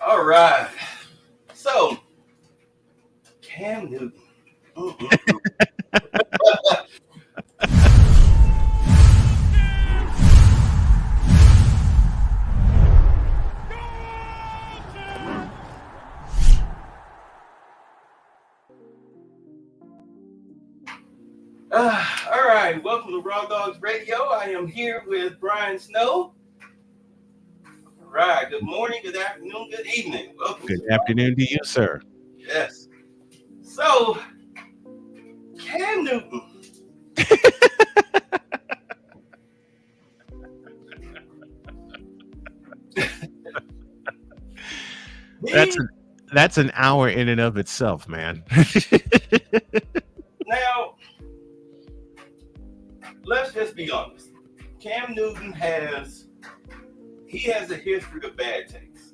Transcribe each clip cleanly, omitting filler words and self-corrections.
All right. So, Cam Newton. Mm-mm-mm. All right. Welcome to Raw Dogs Radio. I am here with Brian Snow. All right. Good morning, good afternoon, good evening. Welcome Good to afternoon to you, sir. Yes. So, Cam Newton. That's He, an, that's an hour in and of itself, man. now, let's just be honest. Cam Newton has a history of bad takes.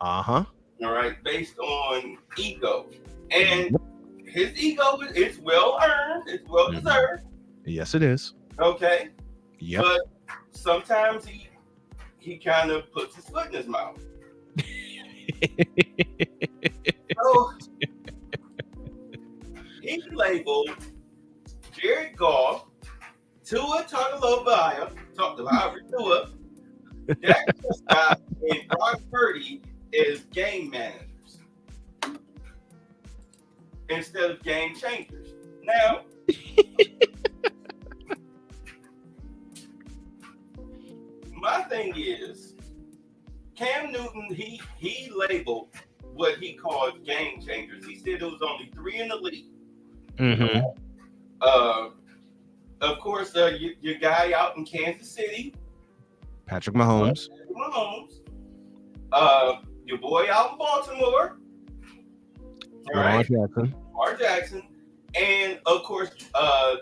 Uh-huh. All right, based on ego, and his ego is well earned, it's well deserved. Yes, it is. Okay, Yep. but sometimes he kind of puts his foot in his mouth. So he labeled Jared Goff, Tua Tagovailoa, Tua, Dak Prescott, and Brock Purdy as game managers instead of game changers. Now, my thing is, Cam Newton, he labeled what he called game changers. He said it was only 3 in the league. Mm-hmm. Of course, your guy out in Kansas City, Patrick Mahomes. Your boy out in Baltimore, Lamar Jackson, and of course,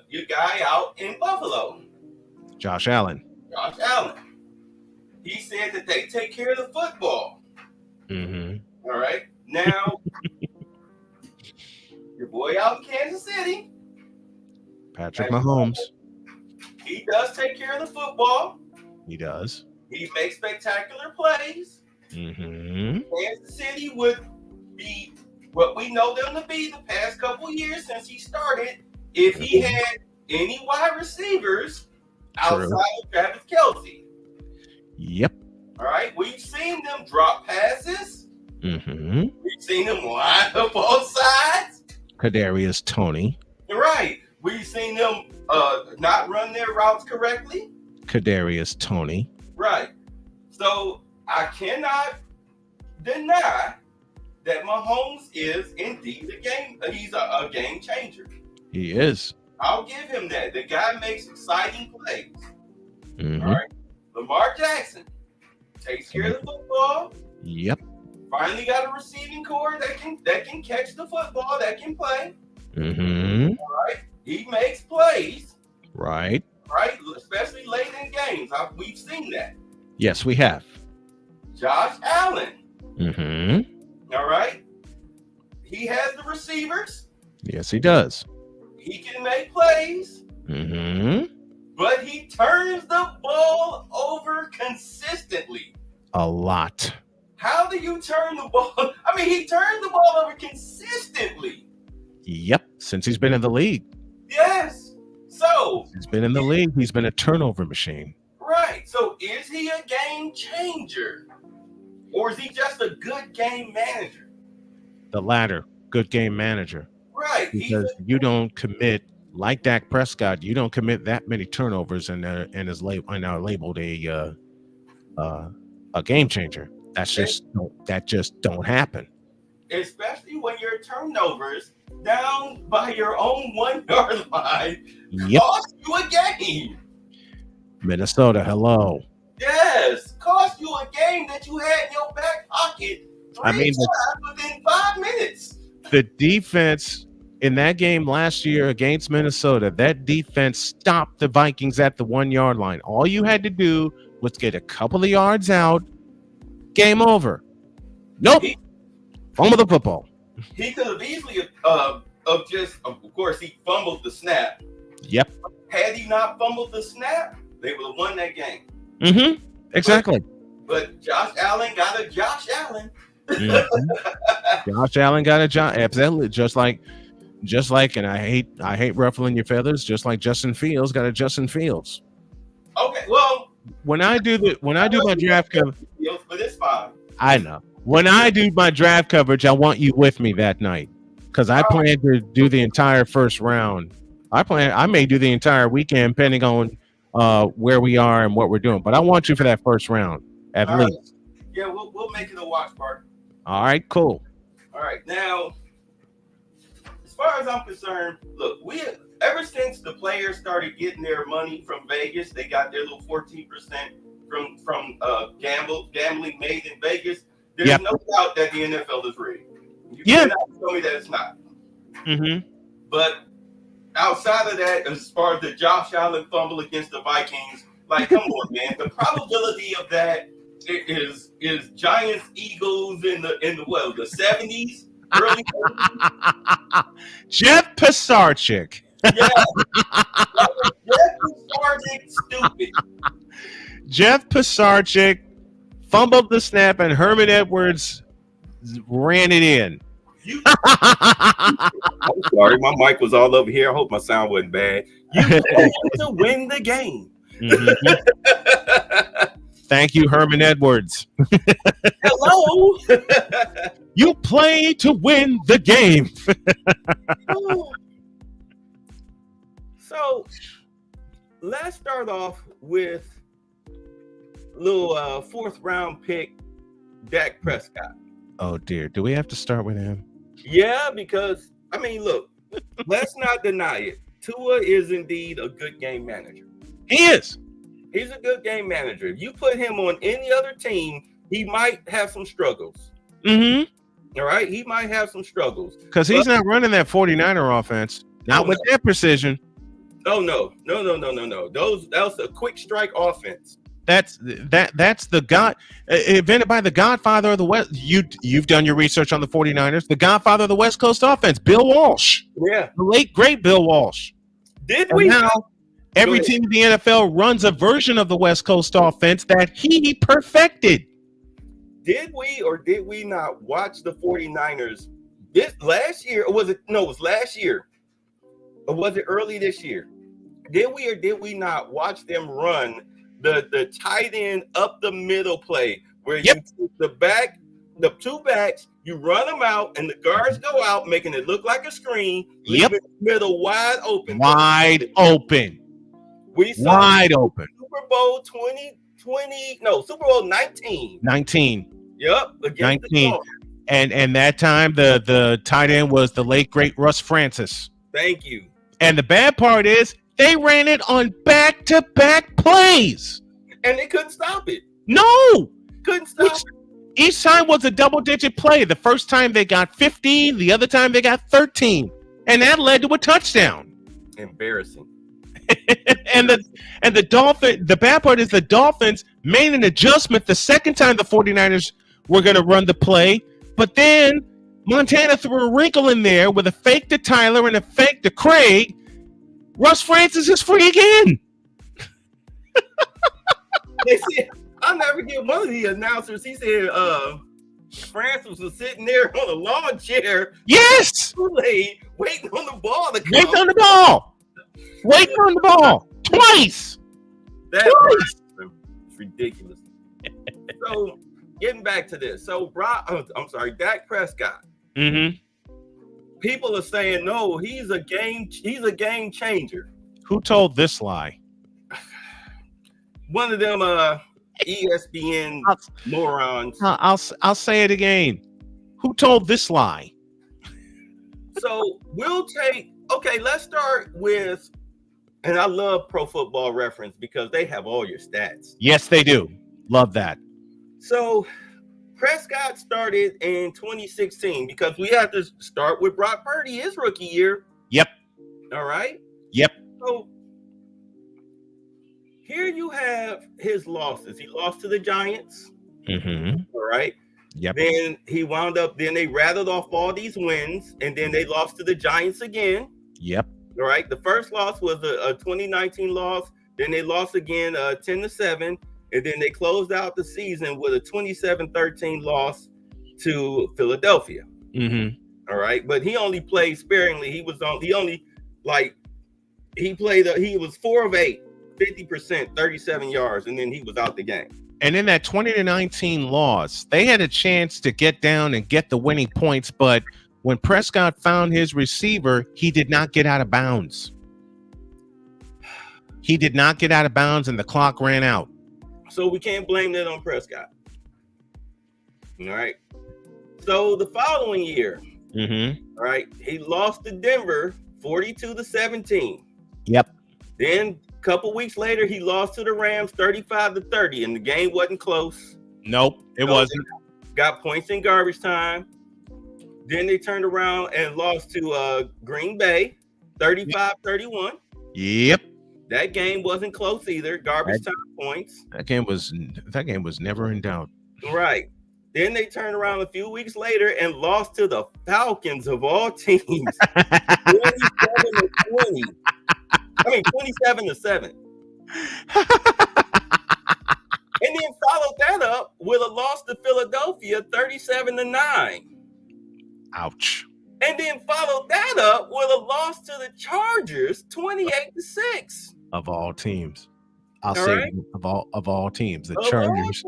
your guy out in Buffalo, Josh Allen. He said that they take care of the football. Mm-hmm. All right. Now, your boy out in Kansas City, Patrick Mahomes. he does take care of the football. He does. He makes spectacular plays. Mm-hmm. Kansas City would be what we know them to be the past couple years since he started if he had any wide receivers outside of Travis Kelce. Yep. All right. We've seen them drop passes. Mm-hmm. We've seen them line up both sides. Kadarius Toney. Right. We've seen them not run their routes correctly. Kadarius Toney. Right. So I cannot deny that Mahomes is indeed a game. He's a game changer. He is. I'll give him that. The guy makes exciting plays. Mm-hmm. All right. Lamar Jackson takes care of the football. Yep. Finally got a receiving core that can catch the football, that can play. Mm-hmm. All right. He makes plays. Right. Right. Especially late in games. We've seen that. Yes, we have. Josh Allen. Mm-hmm. All right. He has the receivers. Yes, he does. He can make plays. Mm-hmm. But he turns the ball over consistently. A lot. How do you turn the ball? I mean, he turns the ball over consistently. Yep. Since he's been in the league. Yes. So He's been in the league. He's been a turnover machine. right. So is he a game changer? Or is he just a good game manager? The latter. Good game manager. Right. Because you don't commit, like Dak Prescott, you don't commit that many turnovers and are labeled a game changer. That just don't happen. Especially when your turnovers down by your own 1 yard line cost you a game. Minnesota, hello. Yes, cost you a game that you had in your back pocket 3 times within 5 minutes. The defense in that game last year against Minnesota, that defense stopped the Vikings at the 1 yard line. All you had to do was get a couple of yards out. Game over. Nope. Fumble the football. He could have easily of course, he fumbled the snap. Yep. Had he not fumbled the snap, they would have won that game. Mm-hmm. Exactly. But Josh Allen got a Josh Allen. Mhm. Josh Allen got a job. Absolutely, just like, and I hate ruffling your feathers. Just like Justin Fields got a Justin Fields. Okay, well, When I do my draft coverage, but it's fine. I know. When I do my draft coverage, I want you with me that night because I plan to do the entire first round. I may do the entire weekend, depending on where we are and what we're doing. But I want you for that first round at All least. right. Yeah, we'll make it a watch party. All right, cool. All right, now, as far as I'm concerned, look, we ever since the players started getting their money from Vegas, they got their little 14% from gambling made in Vegas. There's no doubt that the NFL is rigged. You cannot tell me that it's not. Mm-hmm. But outside of that, as far as the Josh Allen fumble against the Vikings, like, come on, man, the probability of that is Giants Eagles in the 70s, early 70s. Jeff Pisarcik. Yeah, Jeff Pisarcik, stupid. Jeff Pisarcik fumbled the snap, and Herman Edwards ran it in. I'm sorry, my mic was all over here. I hope my sound wasn't bad. You had to win the game. Mm-hmm. Thank you, Herman Edwards. Hello. You play to win the game. So let's start off with little fourth round pick, Dak Prescott. Oh dear, do we have to start with him? Yeah, because I mean, look, let's not deny it. Tua is indeed a good game manager. He is. He's a good game manager. If you put him on any other team, he might have some struggles. Mm-hmm. All right, he might have some struggles because he's not running that 49er offense, not with that precision. Oh no. That was a quick strike offense. That's the God invented by the Godfather of the West. You've done your research on the 49ers. The Godfather of the West Coast offense, Bill Walsh. Yeah, the late great Bill Walsh. Did we? Now every team in the NFL runs a version of the West Coast offense that he perfected. Did we or did we not watch the 49ers this last year? Or was it? No, it was last year. Or was it early this year? Did we or did we not watch them run the tight end up the middle play where you take the two backs, you run them out, and the guards go out, making it look like a screen, leaving the middle wide open. We saw wide open. Super Bowl Super Bowl 19. 19. Yep, 19. And that time the tight end was the late great Russ Francis. Thank you. And the bad part is they ran it on back-to-back plays. And they couldn't stop it. No. Couldn't stop it. Each time was a double-digit play. The first time they got 15. The other time they got 13. And that led to a touchdown. Embarrassing. and the bad part is the Dolphins made an adjustment the second time the 49ers were going to run the play. But then Montana threw a wrinkle in there with a fake to Tyler and a fake to Craig. Russ Francis is free again. I'll never get one of the announcers. He said Francis was sitting there on a lawn chair. Yes. Waiting on the ball to come. Waiting on the ball. Twice. That's ridiculous. So getting back to this. So Dak Prescott. Mm-hmm. People are saying no, he's a game changer. Who told this lie? One of them ESPN morons. I'll say it again. Who told this lie? So let's start with, and I love Pro Football Reference because they have all your stats. Yes, they do. Love that. So Prescott started in 2016 because we have to start with Brock Purdy, his rookie year. Yep. All right. Yep. So here you have his losses. He lost to the Giants. Mm-hmm. All right. Yep. Then they rattled off all these wins, and then they lost to the Giants again. Yep. All right. The first loss was a 2019 loss. Then they lost again 10-7. And then they closed out the season with a 27-13 loss to Philadelphia. Mm-hmm. All right, but he only played sparingly. He was he was 4 of 8, 50%, 37 yards, and then he was out the game. And in that 20-19 loss, they had a chance to get down and get the winning points, but when Prescott found his receiver, he did not get out of bounds. He did not get out of bounds, and the clock ran out. So we can't blame that on Prescott. All right. So the following year, all right, he lost to Denver 42-17. Yep. Then a couple weeks later, he lost to the Rams 35-30, and the game wasn't close. Nope, it wasn't. Got points in garbage time. Then they turned around and lost to Green Bay 35-31. Yep. That game wasn't close either. Garbage time points. That game was never in doubt. Right. Then they turned around a few weeks later and lost to the Falcons of all teams. 27-20. 27-7. And then followed that up with a loss to Philadelphia 37-9. Ouch. And then followed that up with a loss to the Chargers 28-6. Of all teams. I'll say right? of all teams. The Chargers.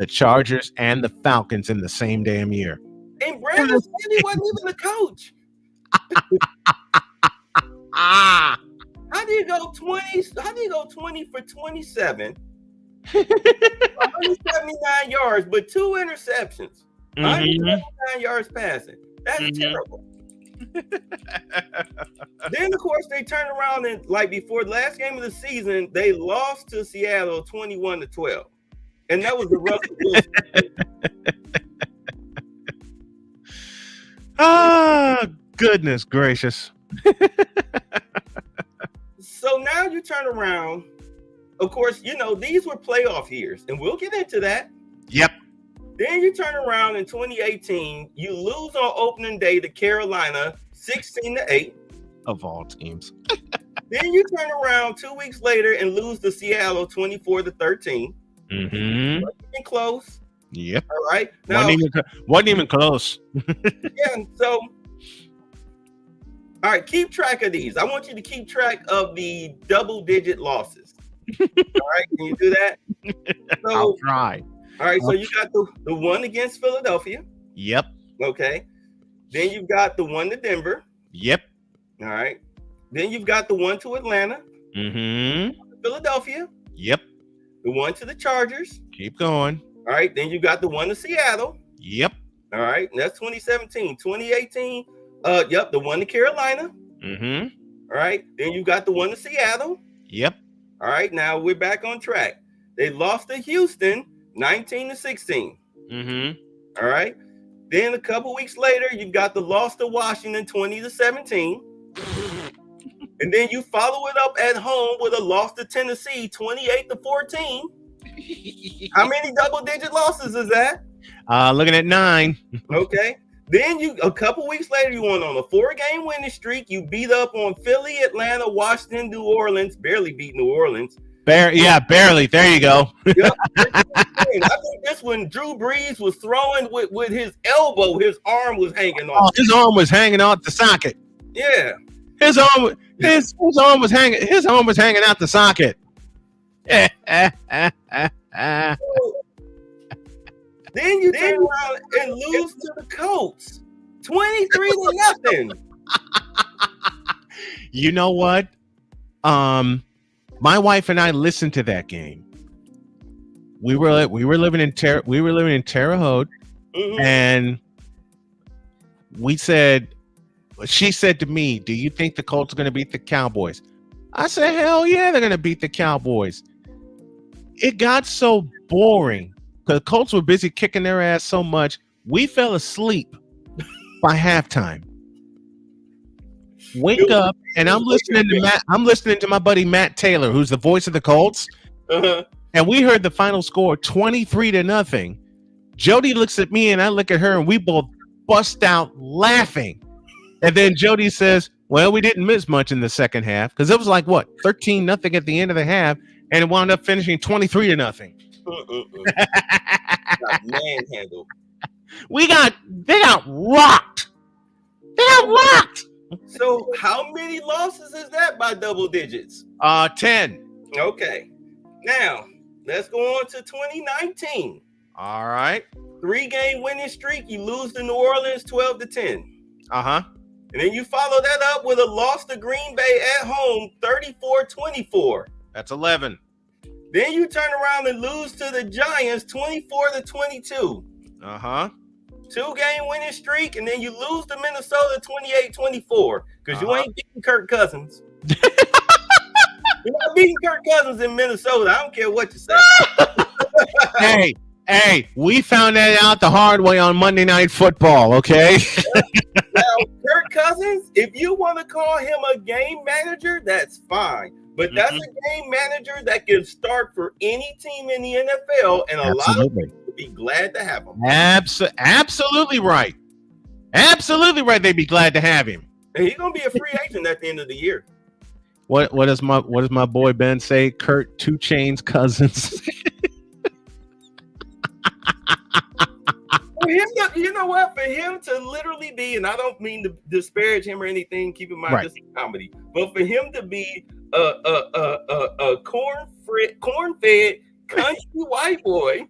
Chargers and the Falcons in the same damn year. And Brandon Staley wasn't even a coach. How do you go 20? How do you go 20 for 27? 179 yards, but 2 interceptions. 179 yards passing. That's terrible. Then, of course, they turned around and, like, before the last game of the season, they lost to Seattle 21-12. And that was the Russell Wilson. Goodness gracious. So now you turn around. Of course, these were playoff years, and we'll get into that. Yep. Then you turn around in 2018, you lose on opening day to Carolina 16-8. Of all teams. Then you turn around 2 weeks later and lose to Seattle 24-13. Mm-hmm. Wasn't close. Yep. All right. Now, wasn't even close. Yeah. So, all right, keep track of these. I want you to keep track of the double-digit losses. All right, can you do that? So, I'll try. All right, so you got the one against Philadelphia. Yep. Okay. Then you've got the one to Denver. Yep. All right. Then you've got the one to Atlanta. Mm-hmm. Philadelphia. Yep. The one to the Chargers. Keep going. All right. Then you got the one to Seattle. Yep. All right. And that's 2017. 2018. Yep. The one to Carolina. Mm-hmm. All right. Then you got the one to Seattle. Yep. All right. Now we're back on track. They lost to Houston 19-16. Mm-hmm. All right. Then a couple weeks later, you've got the loss to Washington 20-17. And then you follow it up at home with a loss to Tennessee 28-14. How many double-digit losses is that? Looking at 9. Okay. Then a couple weeks later, you went on a 4-game winning streak. You beat up on Philly, Atlanta, Washington, New Orleans. Barely beat New Orleans. Barely. There you go. Yep. I think this when Drew Brees was throwing with his elbow, his arm was hanging off. His arm was hanging out the socket. Yeah. His arm was hanging out the socket. Then you turn around and lose to the Colts 23-0. You know what? My wife and I listened to that game. We were living in Terre Haute, and she said to me, "Do you think the Colts are going to beat the Cowboys?" I said, "Hell yeah, they're going to beat the Cowboys." It got so boring because the Colts were busy kicking their ass so much. We fell asleep by halftime. Wake up, and I'm listening to my buddy Matt Taylor, who's the voice of the Colts. And we heard the final score 23-0. Jody looks at me and I look at her and we both bust out laughing. And then Jody says, "Well, we didn't miss much in the second half," because it was like 13-0 at the end of the half, and it wound up finishing 23-0. Manhandled. They got rocked. They got rocked. So how many losses is that by double digits? 10. Okay. Now, let's go on to 2019. All right. 3-game winning streak. You lose to New Orleans 12-10. Uh-huh. And then you follow that up with a loss to Green Bay at home 34-24. That's 11. Then you turn around and lose to the Giants 24-22. Uh-huh. 2-game winning streak, and then you lose to Minnesota 28-24 because you ain't beating Kirk Cousins. You're not beating Kirk Cousins in Minnesota. I don't care what you say. Hey, we found that out the hard way on Monday Night Football, okay? Now, Kirk Cousins, if you want to call him a game manager, that's fine. But that's a game manager that can start for any team in the NFL, and a lot of people would be glad to have him. Absolutely right. Absolutely right. They'd be glad to have him. And he's gonna be a free agent at the end of the year. What does my boy Ben say? Kurt 2 Chainz Cousins. For him to, you know what? For him to literally be, and I don't mean to disparage him or anything. Keep in mind this is comedy, but for him to be a corn-fed country white boy,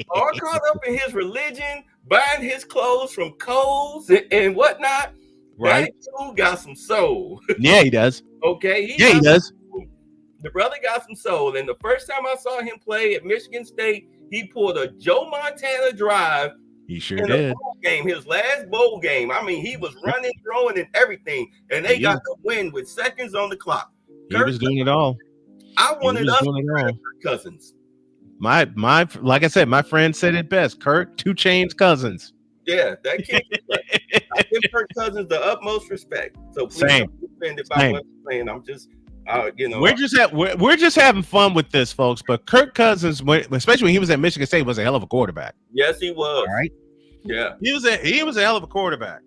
all caught up in his religion, buying his clothes from Kohl's and whatnot. Right. That dude got some soul. Yeah, he does. Okay. He does. The brother got some soul. And the first time I saw him play at Michigan State, he pulled a Joe Montana drive. He sure did. Bowl game, his last bowl game. I mean, he was running, throwing, and everything. And they got the win with seconds on the clock. He was doing it all. I wanted us to Kirk Cousins. My like I said, my friend said it best. Kurt 2 Chainz Cousins. Yeah, that kid. I give Kirk Cousins the utmost respect. So please don't be offended by what I'm saying. I'm just, we're just having fun with this, folks. But Kirk Cousins, especially when he was at Michigan State, was a hell of a quarterback. Yes, he was. All right. Yeah, he was a hell of a quarterback.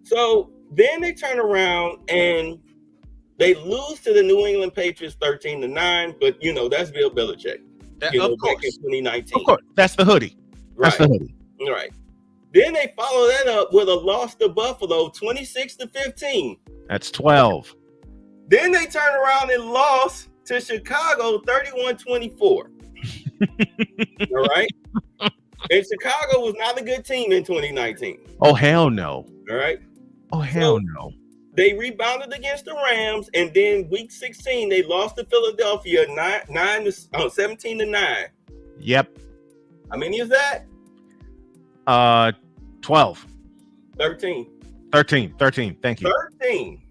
So then they turn around and they lose to the New England Patriots 13-9. But that's Bill Belichick. Of course. Back in 2019. Of course, that's the hoodie. That's the hoodie. Right. Then they follow that up with a loss to Buffalo 26-15. That's 12. Then they turn around and lost to Chicago 31-24. All right. And Chicago was not a good team in 2019. Oh, hell no. All right. Oh, hell no. They rebounded against the Rams, and then week 16, they lost to Philadelphia 17-9. Yep. How many is that? 12. 13. 13. Thank you. 13.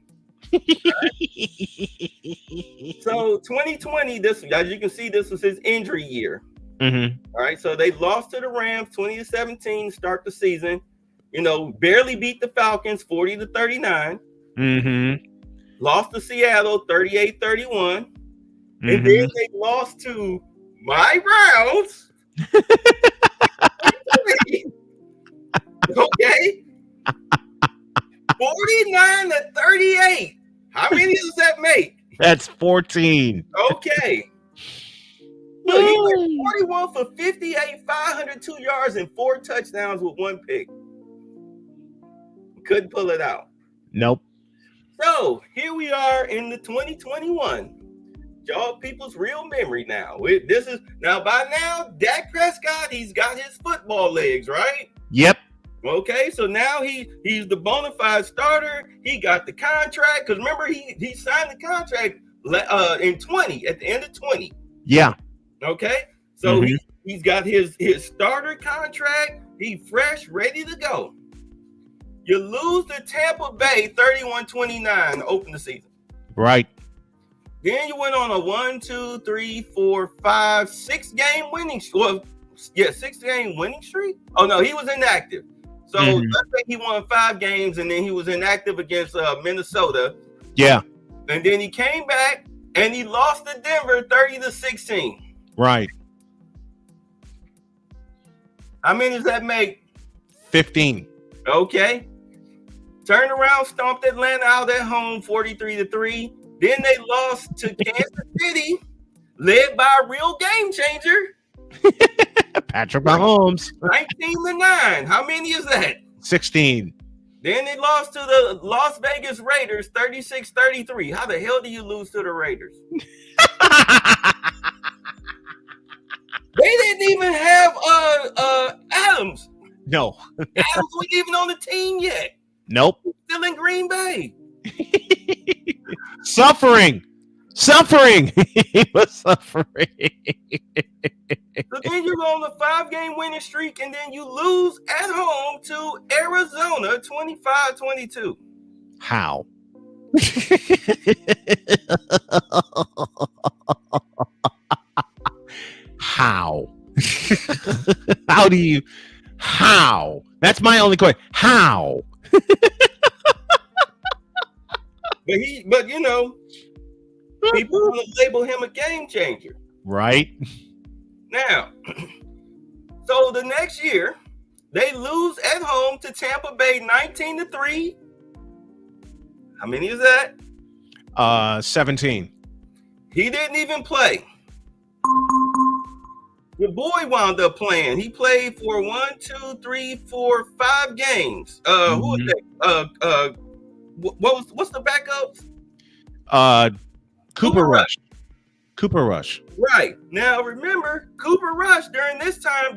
So 2020, this, as you can see, this was his injury year. Mm-hmm. All right, so they lost to the Rams 20-17 start the season. Barely beat the Falcons 40-39. Mm-hmm. Lost to Seattle 38-31. And then they lost to my Browns. Okay. 49-38. How many does that make? That's 14. Okay. Look, he went 41 for 58, 502 yards, and 4 touchdowns with 1 pick. Couldn't pull it out. Nope. So here we are in the 2021. Y'all people's real memory now. This is now by now, Dak Prescott, he's got his football legs, right? Yep. Okay, so now he's the bona fide starter. He got the contract because remember he signed the contract in 20 at the end of 20. Yeah. Okay, so he's got his starter contract. He fresh, ready to go. You lose to Tampa Bay 31-29 to open the season. Right. Then you went on a 6-game winning streak. Well, yeah, 6-game winning streak. Oh no, he was inactive. So let's say he won 5 games and then he was inactive against Minnesota. Yeah. And then he came back and he lost to Denver 30-16. Right. How many does that make? 15. Okay. Turned around, stomped Atlanta out at home 43-3. Then they lost to Kansas City, led by a real game changer. Patrick Mahomes. 19-9. How many is that? 16. Then they lost to the Las Vegas Raiders 36-33. How the hell do you lose to the Raiders? They didn't even have Adams. No. Adams wasn't even on the team yet. Nope. Still in Green Bay. Suffering. He was suffering. So then you go on a 5-game winning streak, and then you lose at home to Arizona 25-22. How? How? How? That's my only question. How? But you know, people want to label him a game changer. Right. Now, so the next year, they lose at home to Tampa Bay 19-3. How many is that? 17. He didn't even play. Your boy wound up playing. He played for 5 games. Who was that? What's the backups? Cooper Rush. Cooper Rush. Right. Now remember, Cooper Rush during this time,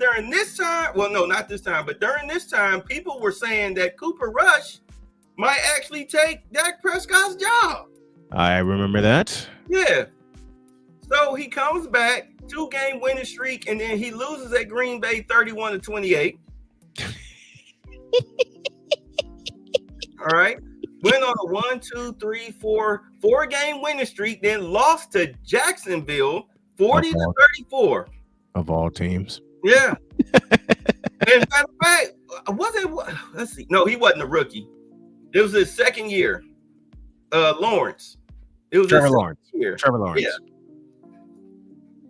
well, no, not this time, but during this time, people were saying that Cooper Rush might actually take Dak Prescott's job. I remember that. Yeah. So he comes back, 2-game winning streak, and then he loses at Green Bay 31-28. All right. Went on a 4-game winning streak, then lost to Jacksonville 40-34. Of all teams. Yeah. And matter of fact, let's see. No, he wasn't a rookie. It was his second year. Lawrence. It was Trevor Lawrence. Year. Trevor Lawrence. Yeah.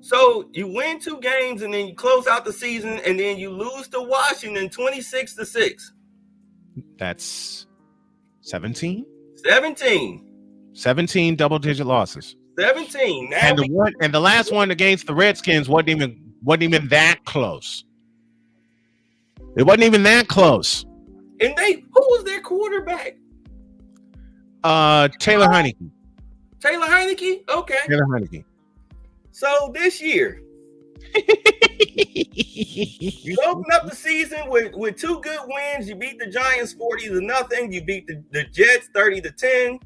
So you win 2 games and then you close out the season and then you lose to Washington 26-6. That's 17? 17 double-digit losses. 17. Now And the last one against the Redskins wasn't even that close. It wasn't even that close. And who was their quarterback? Taylor Heineke. Taylor Heineke? Okay. Taylor Heineke. So this year, you open up the season with 2 good wins. You beat the Giants 40-0. You beat the Jets 30-10.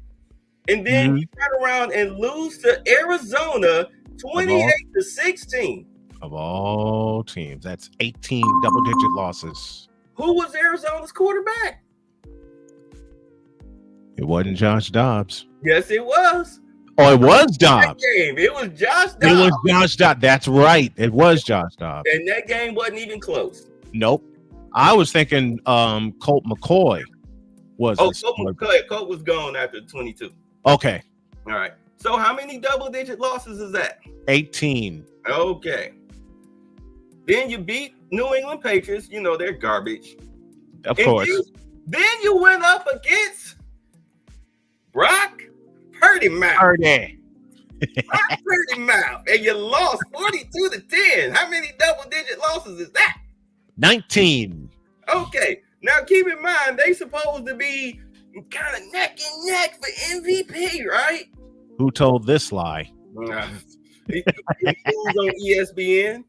And then you turn around and lose to Arizona 28-16. Of all teams, that's 18 double-digit losses. Who was Arizona's quarterback? It wasn't Josh Dobbs. Yes, it was. Oh, it was Dobbs. It was Josh Dobbs. It was Josh Dobbs. That's right. It was Josh Dobbs. And that game wasn't even close. Nope. I was thinking Colt McCoy was. Oh, Colt was gone after 22. Okay. All right. So how many double-digit losses is that? 18. Okay. Then you beat New England Patriots. You know, they're garbage. Of course. Then you went up against Brock Purdy Mouth. Brock Purdy Mouth. And you lost 42-10. How many double-digit losses is that? 19. Okay. Now keep in mind, they supposed to be kind of neck and neck for MVP, right? Who told this lie? Who's on ESPN?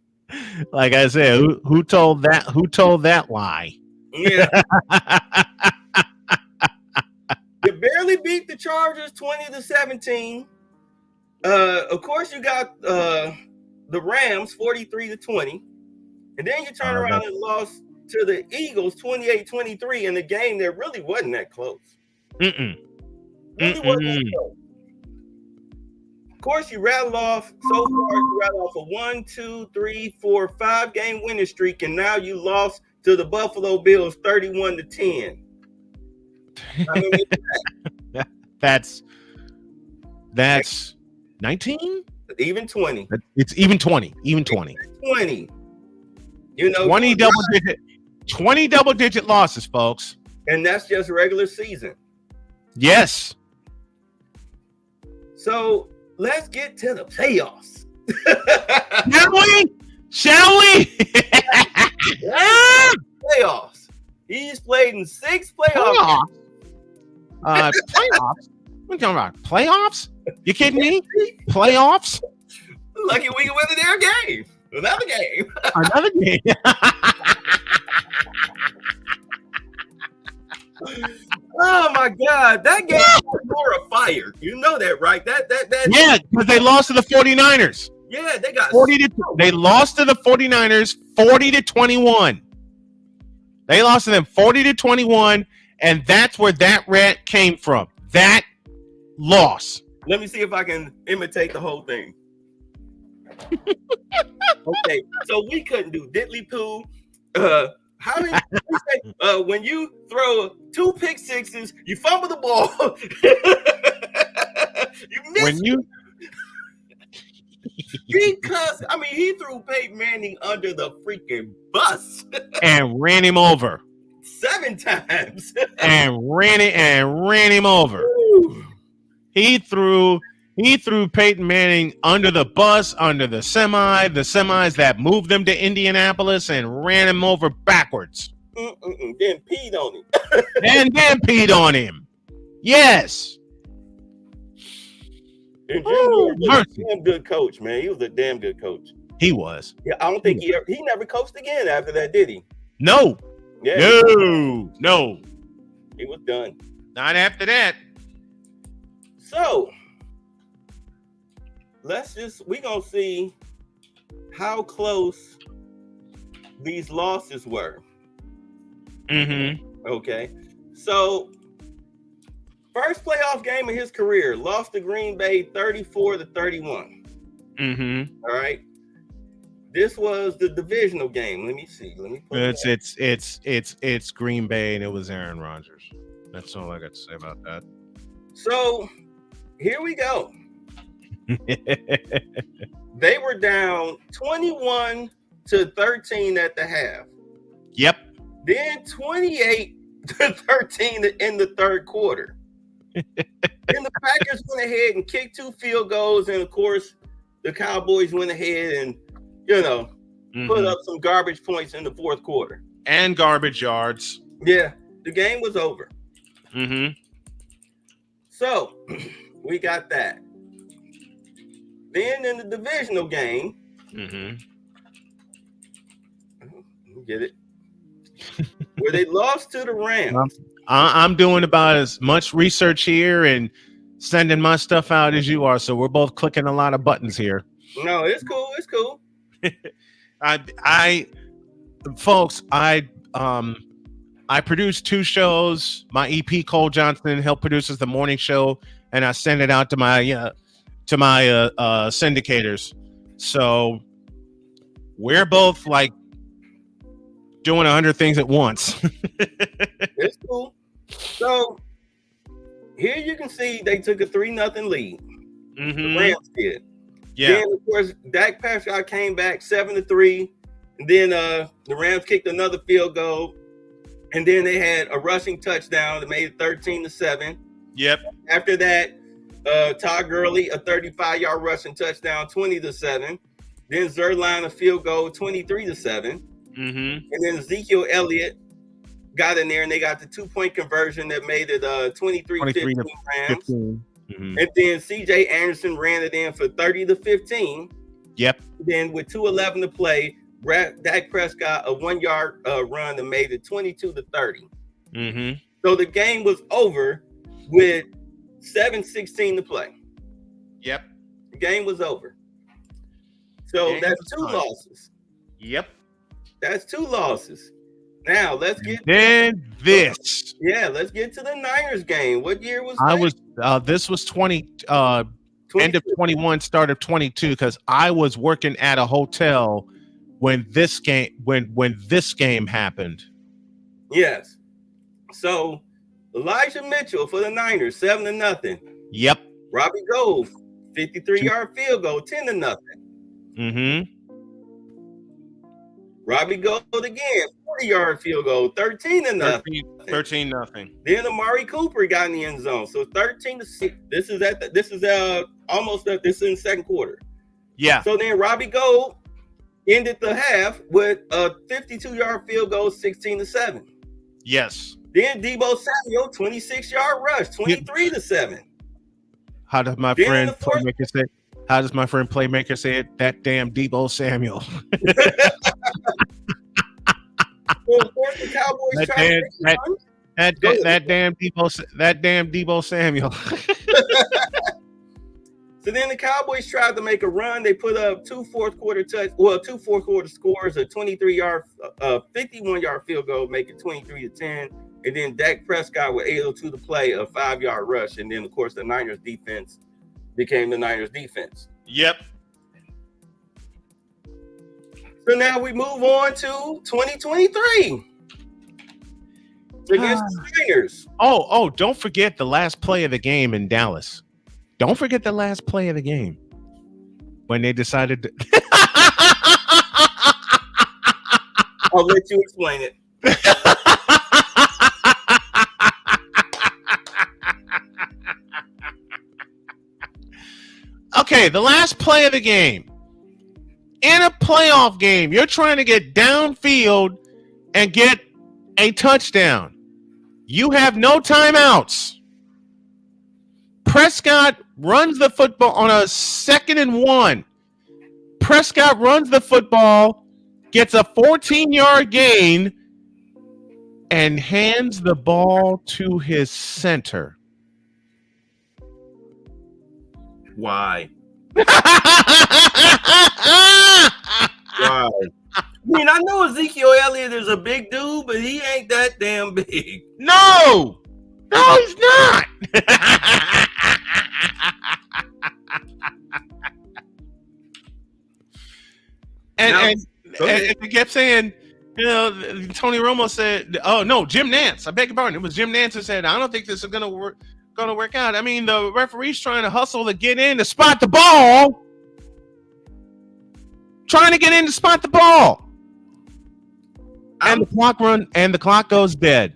Like I said, who told that? Who told that lie? Yeah. You barely beat the Chargers 20-17. Of course, you got the Rams 43-20, and then you turn around and lost to the Eagles 28-23 in a game that really wasn't that close. Really wasn't that close. Of course, you rattle off a 5-game winning streak, and now you lost to the Buffalo Bills 31-10. I mean, that's 19? Even 20. It's even 20. Even 20. 20. You know, 20 double-digit losses, folks. And that's just regular season. Yes. So let's get to the playoffs. Shall we? Playoffs. He's played in 6 playoff Playoffs? games. Playoffs? What are you talking about? Playoffs? You kidding me? Playoffs? Lucky we can win their game. Another game. Another game. Oh my God, that game was more a fire. You know that, right? That. Yeah, because they lost to the 49ers. Yeah, they got 40 to. They lost to the 49ers 40-21. They lost to them 40-21, and that's where that rant came from. That loss. Let me see if I can imitate the whole thing. Okay, so we couldn't do diddly poo. How many? When you throw 2 pick sixes, you fumble the ball. You miss. When you Because he threw Peyton Manning under the freaking bus and ran him over. 7 times. and ran him over. He threw Peyton Manning under the bus, under the semis that moved them to Indianapolis, and ran him over backwards. Then peed on him. And then peed on him. Yes. And Jim Moore was a damn good coach, man. He was a damn good coach. He was. Yeah, I don't think he never coached again after that, did he? No. Yeah. No. He was done. Not after that. So we gonna see how close these losses were. Mm-hmm. Okay. So first playoff game of his career, lost to Green Bay 34-31. Mm-hmm. All right. This was the divisional game. Let me see. It's Green Bay, and it was Aaron Rodgers. That's all I got to say about that. So here we go. They were down 21-13 at the half. Yep. Then 28-13 in the third quarter. Then the Packers went ahead and kicked 2 field goals, and of course, the Cowboys went ahead and put up some garbage points in the fourth quarter and garbage yards. Yeah, the game was over. Mm-hmm. So we got that. Then in the divisional game, get it, where they lost to the Rams. I'm doing about as much research here and sending my stuff out as you are, so we're both clicking a lot of buttons here. No, it's cool. It's cool. Folks, I produce 2 shows. My EP Cole Johnson help produces the morning show, and I send it out to my syndicators. So we're both like doing 100 things at once. It's cool. So here you can see they took a 3-0 lead. The Rams did. Yeah. Then of course Dak Prescott came back 7-3. And then the Rams kicked another field goal. And then they had a rushing touchdown that made it 13-7. Yep. After that, Todd Gurley, a 35-yard rushing touchdown, 20-7. Then Zerline, a field goal, 23-7. And then Ezekiel Elliott got in there, and they got the 2-point conversion that made it 23-15 Rams. And then C.J. Anderson ran it in for 30-15. Yep. Then with 2:11 to play, Dak Prescott a 1-yard run that made it 22-30. So the game was over with 7:16 to play. Yep. The game was over. So that's 2 losses. Yep. That's 2 losses. Now let's get this. Yeah, let's get to the Niners game. What year was that? This was 20 end of 21, start of 22, because I was working at a hotel when this game happened. Yes. So Elijah Mitchell for the Niners, 7-0. Yep. Robbie Gould, 53-yard field goal, 10-0. Robbie Gould again, 40-yard field goal, 13-0. 13-0. Then Amari Cooper got in the end zone, so 13-6. This is in the second quarter. Yeah. So then Robbie Gould ended the half with a 52-yard field goal, 16-7. Yes. Then Debo Samuel, 26-yard rush, 23-7. How does my Then in the friend fourth, Playmaker say? How does my friend Playmaker say it? That damn Debo Samuel. of course, the Cowboys tried to make a run. that damn Debo Samuel. So then the Cowboys tried to make a run. They put up two fourth quarter scores, a 23-yard, 51-yard field goal, make it 23-10. And then Dak Prescott with 8:02 to play, a 5-yard rush. And then, of course, the Niners defense became the Niners defense. Yep. So now we move on to 2023 against the Niners. Oh, don't forget the last play of the game in Dallas. Don't forget the last play of the game when they decided to... I'll let you explain it. Okay, the last play of the game. In a playoff game, you're trying to get downfield and get a touchdown. You have no timeouts. Prescott runs the football on a 2nd and 1. Prescott runs the football, gets a 14-yard gain, and hands the ball to his center. Why? Why? I mean, I know Ezekiel Elliott is a big dude, but he ain't that damn big. No, he's not. And they kept saying, you know, Tony Romo said, oh no, Jim Nantz, I beg your pardon, it was Jim Nantz who said, I don't think this is gonna work out. I mean, the referee's trying to hustle to get in to spot the ball. And the clock goes dead.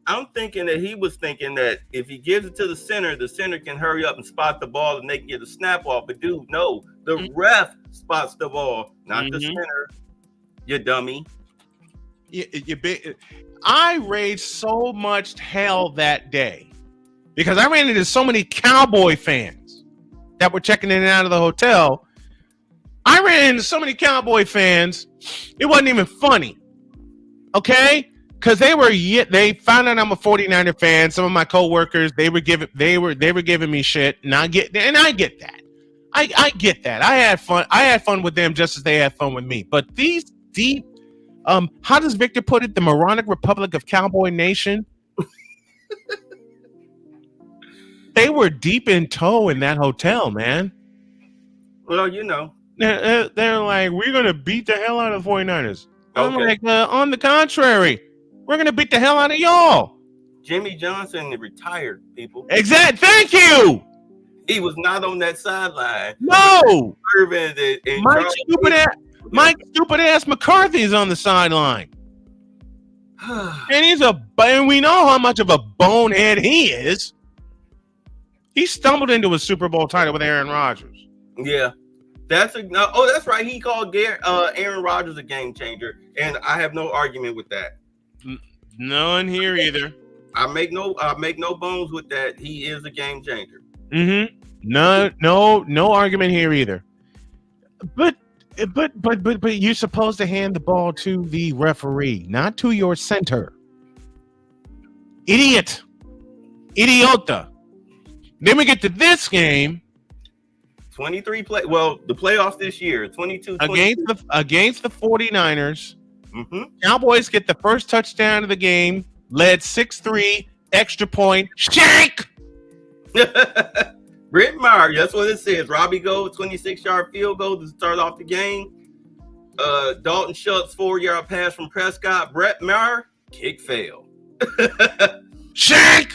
I'm thinking that he was thinking that if he gives it to the center can hurry up and spot the ball and they can get a snap off. But dude, no, the ref spots the ball, not the center. You dummy. I raised so much hell that day because I ran into so many Cowboy fans that were checking in and out of the hotel. I ran into so many Cowboy fans, it wasn't even funny. Okay? Because they found out I'm a 49er fan. Some of my coworkers, they were giving me shit, and I get that. I get that. I had fun with them just as they had fun with me. But these deep, how does Victor put it? The moronic Republic of Cowboy Nation. They were deep in tow in that hotel, man. Well, you know. They're like, we're going to beat the hell out of the 49ers. I'm like, on the contrary, we're going to beat the hell out of y'all. Jimmy Johnson retired, people. Exactly. Thank you. He was not on that sideline. No. Mike stupid ass McCarthy is on the sideline. And we know how much of a bonehead he is. He stumbled into a Super Bowl title with Aaron Rodgers. Yeah. That's right. He called Aaron Rodgers a game changer, and I have no argument with that. None here either. I make no bones with that. He is a game changer. Mm-hmm. No argument here either. But you're supposed to hand the ball to the referee, not to your center. Idiota. Then we get to this game. 23 the playoffs this year, 22 against the 49ers. Mm-hmm. Cowboys get the first touchdown of the game, led 6-3, extra point, shank. Brett Maher, that's what it says. Robbie Gold, 26-yard field goal to start off the game. Dalton Schultz, 4-yard pass from Prescott. Brett Maher, kick fail. Shank.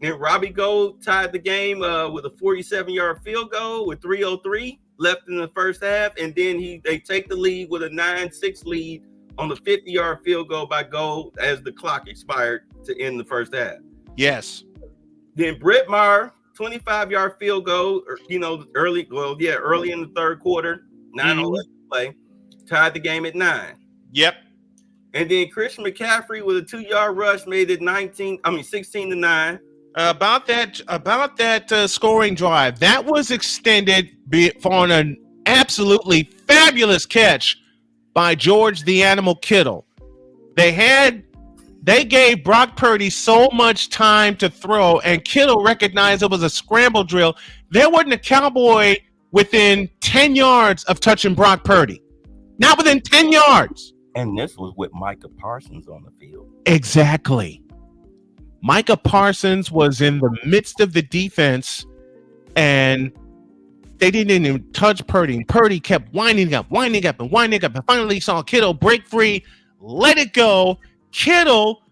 And Robbie Gold tied the game with a 47-yard field goal with 3:03 left in the first half. And then they take the lead with a 9-6 lead on the 50-yard field goal by Gold as the clock expired to end the first half. Yes. Then Brett Maher, 25-yard field goal, early in the third quarter, 9:11 play. tied the game at 9. Yep. And then Christian McCaffrey with a 2-yard rush made it 16-9. About that scoring drive, that was extended on an absolutely fabulous catch by George the Animal Kittle. They gave Brock Purdy so much time to throw, and Kittle recognized it was a scramble drill. There wasn't a Cowboy within 10 yards of touching Brock Purdy. Not within 10 yards. And this was with Micah Parsons on the field. Exactly. Micah Parsons was in the midst of the defense, and they didn't even touch Purdy. Purdy kept winding up, and finally saw Kittle break free, let it go. Kittle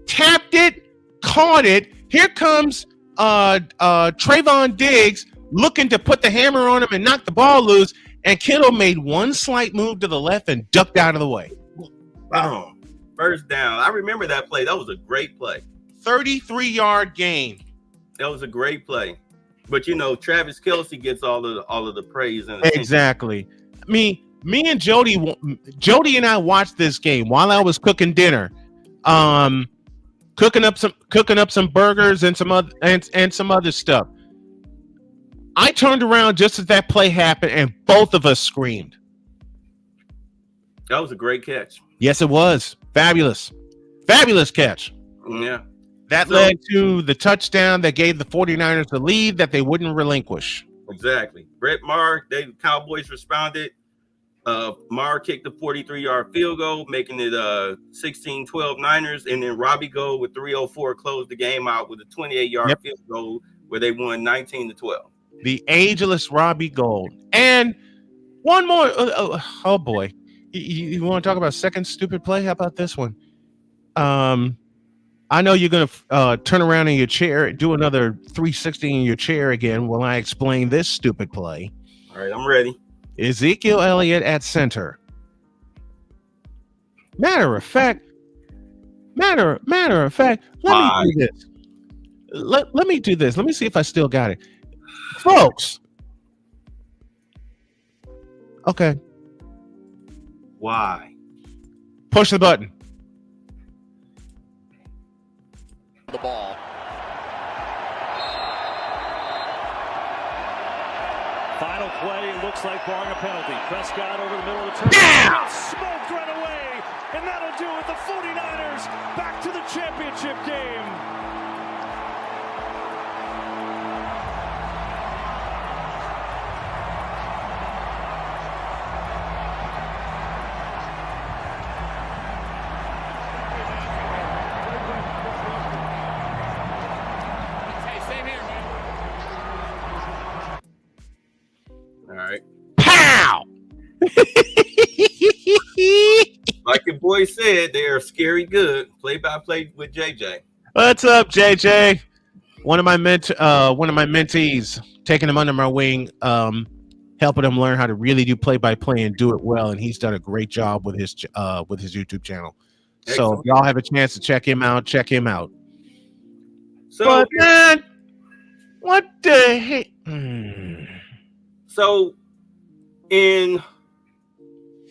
tapped it, caught it. Here comes Trayvon Diggs looking to put the hammer on him and knock the ball loose, and Kittle made one slight move to the left and ducked out of the way. Boom. First down. I remember that play. That was a great play. 33-yard gain. That was a great play. But Travis Kelce gets all of the praise and attention. Exactly. Me and Jody and I watched this game while I was cooking dinner. Cooking up some burgers and some other stuff. I turned around just as that play happened, and both of us screamed. That was a great catch. Yes, it was. Fabulous catch. Yeah. That led to the touchdown that gave the 49ers the lead that they wouldn't relinquish. Exactly. Brett Maher, the Cowboys responded. Maher kicked the 43-yard field goal, making it 16-12 Niners, and then Robbie Gould with 3:04 closed the game out with a 28-yard field goal where they won 19-12. The ageless Robbie Gould. And one more. Oh boy. You want to talk about second stupid play? How about this one? I know you're going to turn around in your chair, do another 360 in your chair again while I explain this stupid play. All right, I'm ready. Ezekiel Elliott at center. Matter of fact, let me do this. Let me do this. Let me see if I still got it. Folks. Okay. Why? Push the button. The ball. Final play looks like barring a penalty. Prescott over the middle of the turn. Yeah! Smoked right away. And that'll do it. The 49ers back to the championship game. All right. Pow! Like your boy said, they are scary good. Play-by-play with JJ. What's up, JJ? One of my mentees, taking him under my wing, helping him learn how to really do play-by-play and do it well, and he's done a great job with his YouTube channel. Excellent. So if y'all have a chance to check him out. So, but man, what the heck? So in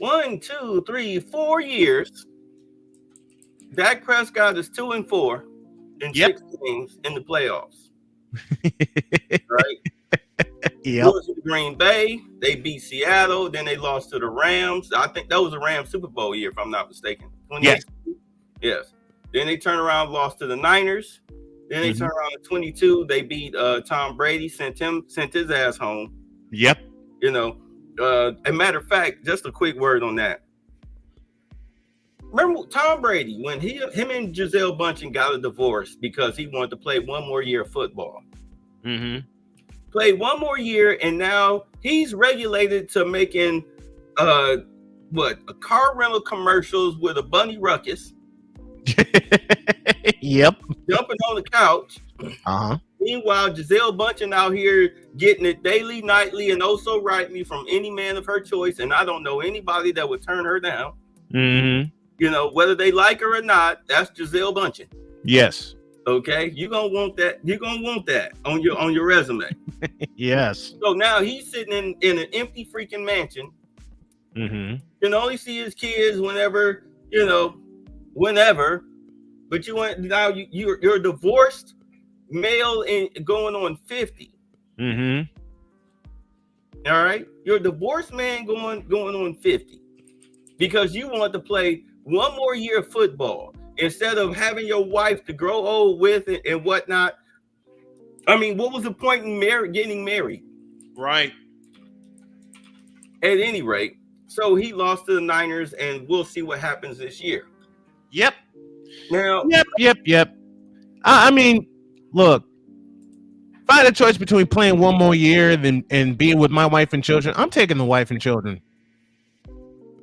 4 years, Dak Prescott is 2-4 in 6 games in the playoffs. Right? Yep. Lose to Green Bay, they beat Seattle, then they lost to the Rams. I think that was a Rams Super Bowl year, if I'm not mistaken. Yes. Yes. Then they turned around, lost to the Niners. Then they turned around in 22. They beat Tom Brady, sent his ass home. Yep. A matter of fact, just a quick word on that. Remember Tom Brady when him and Gisele Bündchen got a divorce because he wanted to play one more year of football. Mm-hmm. Played one more year, and now he's regulated to making car rental commercials with a bunny ruckus. Yep. Jumping on the couch. Uh-huh. Meanwhile, Gisele Bündchen out here getting it daily, nightly, and oh so rightly from any man of her choice, and I don't know anybody that would turn her down. Mm-hmm. Whether they like her or not, that's Gisele Bündchen. Yes. Okay, you're gonna want that. You're gonna want that on your resume. Yes. So now he's sitting in an empty freaking mansion Mm-hmm. Can only see his kids whenever, whenever. But you're a divorced male and going on 50. Mm-hmm. All right, you're a divorced man going on 50 because you want to play one more year of football instead of having your wife to grow old with and whatnot. I mean, what was the point in getting married? Right. At any rate, so he lost to the Niners, and we'll see what happens this year. Yep. Now, Yep. I mean, look, if I had a choice between playing one more year and being with my wife and children, I'm taking the wife and children.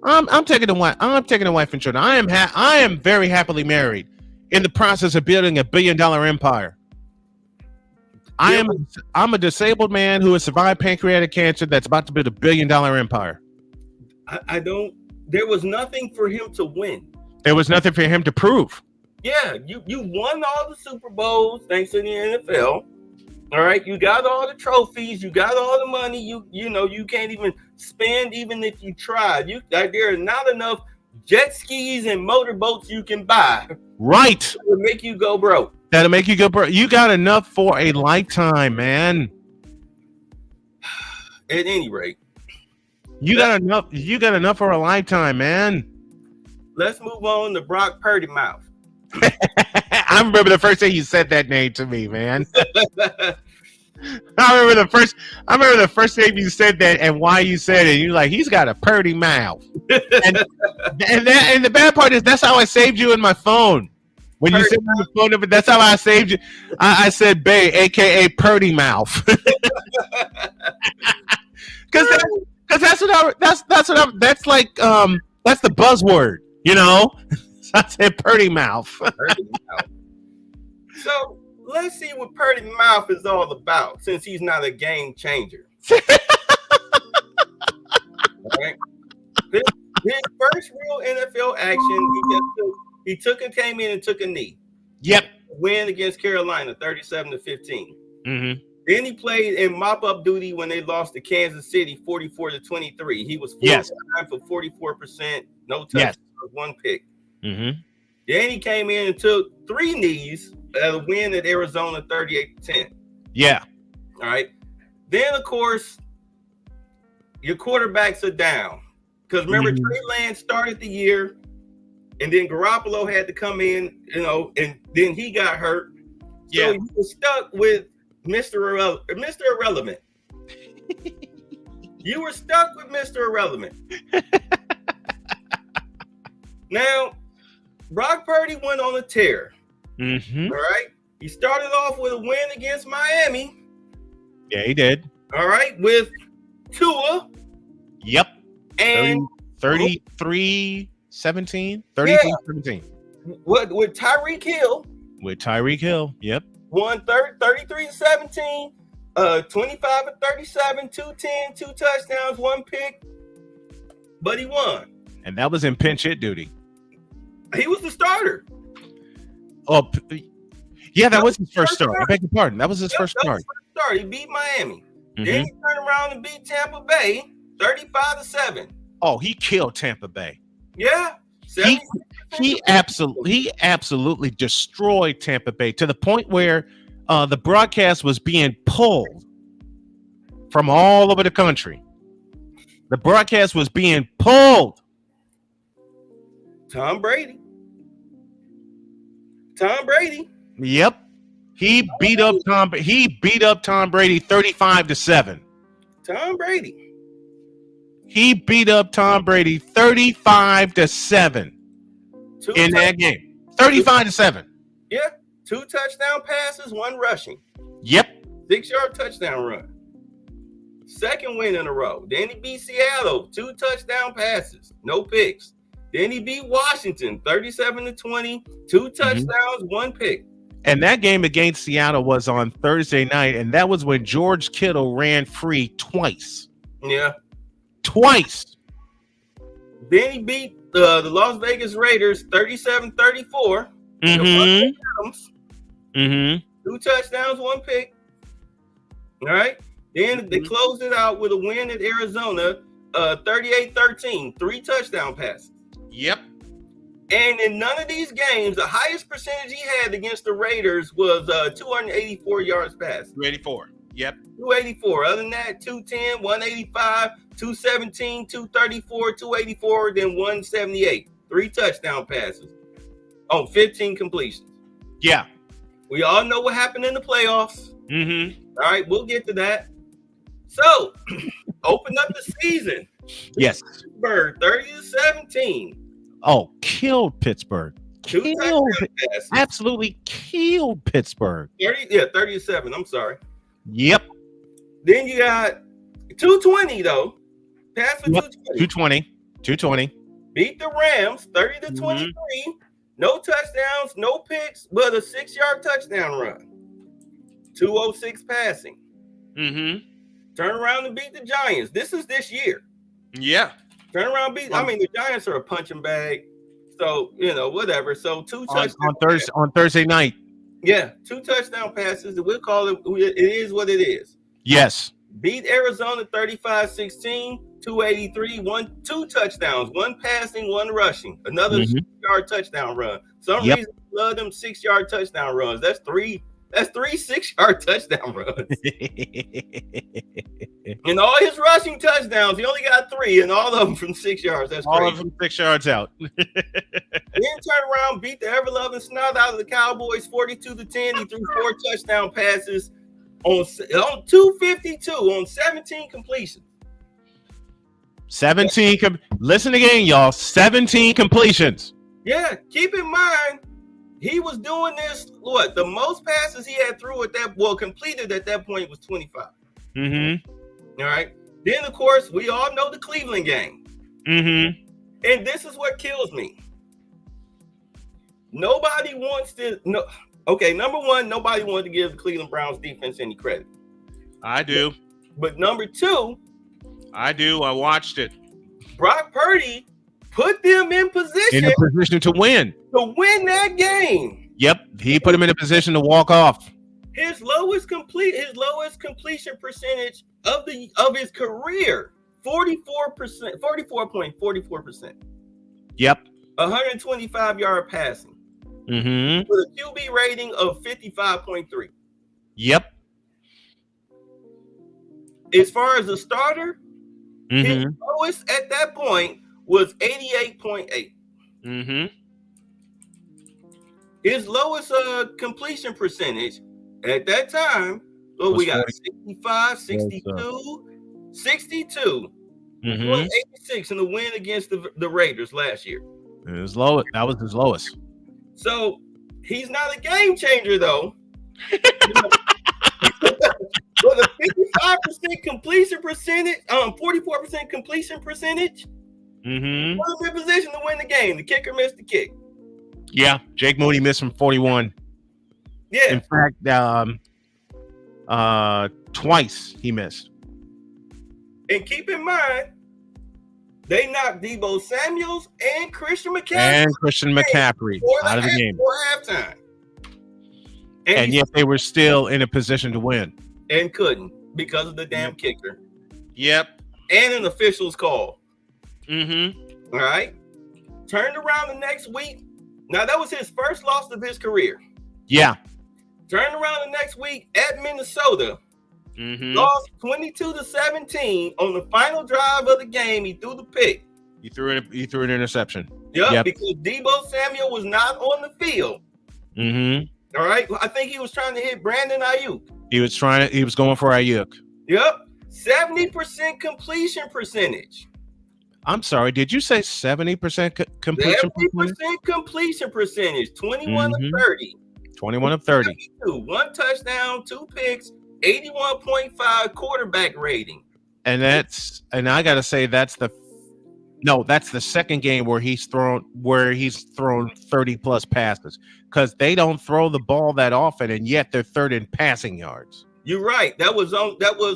I'm taking the wife. I'm taking the wife and children. I am very happily married, in the process of building $1 billion empire. I'm a disabled man who has survived pancreatic cancer that's about to build $1 billion empire. I don't. There was nothing for him to win. There was nothing for him to prove. Yeah, you won all the Super Bowls thanks to the NFL. All right, you got all the trophies, you got all the money. You can't even spend even if you tried. There are not enough jet skis and motorboats you can buy. Right. That would make you go broke. That'll make you go broke. You got enough for a lifetime, man. At any rate, you got enough for a lifetime, man. Let's move on to Brock Purdy mouth. I remember the first day you said that name to me, man. I remember the first time you said that and why you said it. You're like, he's got a Purdy mouth. and the bad part is that's how I saved you in my phone. When you said the phone number, that's how I saved you. I said Bay, aka Purdy mouth. Because that's the buzzword, you know. I said Purdy mouth. So let's see what Purdy mouth is all about, since he's not a game changer. Right? His first real NFL action, he came in and took a knee. Yep. Win against Carolina, 37-15. Mm-hmm. Then he played in mop-up duty when they lost to Kansas City, 44-23. He was 4 for 44%, no touchdowns, one pick. Mm-hmm. Then he came in and took 3 knees at a win at Arizona, 38-10. Yeah. All right. Then, of course, your quarterbacks are down. Because remember, Trey Lance started the year, and then Garoppolo had to come in, and then he got hurt. So you were stuck with Mr. Irrelevant. You were stuck with Mr. Irrelevant. Now, Brock Purdy went on a tear. Mm-hmm. All right. He started off with a win against Miami. Yeah, he did. All right. With Tua. Yep. And 33-17. 33-17. With Tyreek Hill. With Tyreek Hill. Yep. Won 33-17. 25-37, 210, 2 touchdowns, 1 pick. But he won. And that was in pinch hit duty. He was the starter. Oh, yeah, that was his first start. I beg your pardon. That was his first start. He beat Miami. Mm-hmm. Then he turned around and beat Tampa Bay 35-7. Oh, he killed Tampa Bay. Yeah. He absolutely destroyed Tampa Bay to the point where the broadcast was being pulled from all over the country. The broadcast was being pulled. Tom Brady. Yep. He beat up Tom Brady 35-7. Tom Brady. He beat up Tom Brady 35-7 in that game. 35-7. Yeah. 2 touchdown passes, 1 rushing. Yep. 6-yard touchdown run. Second win in a row. Then he beat Seattle, 2 touchdown passes, no picks. Then he beat Washington 37-20, 2 touchdowns, 1 pick. And that game against Seattle was on Thursday night, and that was when George Kittle ran free twice. Yeah. Twice. Then he beat the Las Vegas Raiders 37-34. Mm-hmm. 2 touchdowns, 1 pick. All right. Then they closed it out with a win at Arizona 38-13, 3 touchdown passes. Yep. And in none of these games, the highest percentage he had against the Raiders was 284 yards passed. 284. Yep. 284. Other than that, 210, 185, 217, 234, 284, then 178. 3 touchdown passes on 15 completions. Yeah. We all know what happened in the playoffs. Mm-hmm. All right, we'll get to that. So, open up the season. Yes. Pittsburgh, 30-17. Oh, killed Pittsburgh. 2 touchdown passes. Absolutely killed Pittsburgh. 30-7. I'm sorry. Yep. Then you got 220 though. Pass for 220. 220. Beat the Rams 30-23. No touchdowns, no picks, but a 6-yard touchdown run. 206 passing. Mm-hmm. Turn around and beat the Giants. This is this year. Yeah. Turn around, beat. I mean, the Giants are a punching bag. So, whatever. So 2 touchdowns. On Thursday night. Yeah, 2 touchdown passes. We'll call it. It is what it is. Yes. Beat Arizona 35-16, 283, 2 touchdowns, 1 passing, 1 rushing. Another 6-yard touchdown run. Some reason I love them 6-yard touchdown runs. That's three 6-yard touchdown runs. And all his rushing touchdowns, he only got 3, and all of them from 6 yards. That's all crazy. of them 6 yards out. Then turn around, beat the ever-loving snot out of the Cowboys 42-10. He threw 4 touchdown passes on 252 on 17 completions. 17. Listen again, y'all. 17 completions. Yeah, keep in mind, he was doing this. What the most passes he had through completed at that point was 25. Mm-hmm. All right. Then of course we all know the Cleveland game. Mm-hmm. And this is what kills me. Nobody wants to. No. Okay. Number one, nobody wanted to give the Cleveland Browns defense any credit. I do. But number two, I do. I watched it. Brock Purdy put them in position to win. To win that game. Yep, he put him in a position to walk off. His lowest completion percentage of his career, 44%, 44.44%. Yep. 125-yard passing. Mm-hmm. With a QB rating of 55.3. Yep. As far as a starter, his Mm-hmm. lowest at that point was 88.8. Mm-hmm. His lowest completion percentage at that time, we got 65, 62, 62, 86 in the win against the Raiders last year. It was low. That was his lowest. So he's not a game changer, though. With a 55% completion percentage, 44% completion percentage, put him in position to win the game. The kicker missed the kick. Yeah, Jake Moody missed from 41. Yeah. In fact, twice he missed. And keep in mind, they knocked Deebo Samuels and Christian McCaffrey out of the game for halftime. And yet they were still in a position to win. And couldn't because of the damn kicker. Yep. And an official's call. Mm-hmm. All right. Turned around the next week. Now, that was his first loss of his career. Yeah. Turned around the next week at Minnesota. Lost 22-17 on the final drive of the game. He threw the pick. He threw an interception. Yep. Because Deebo Samuel was not on the field. Mm-hmm. All right. I think he was trying to hit Brandon Ayuk. He was going for Ayuk. Yep. 70% completion percentage. I'm sorry. Did you say 70% completion? 70% completion percentage. 21 of 30. 21 of 30. 1 touchdown, 2 picks, 81.5 quarterback rating. And I gotta say that's the second game where he's thrown 30 plus passes, because they don't throw the ball that often, and yet they're third in passing yards. You're right. That was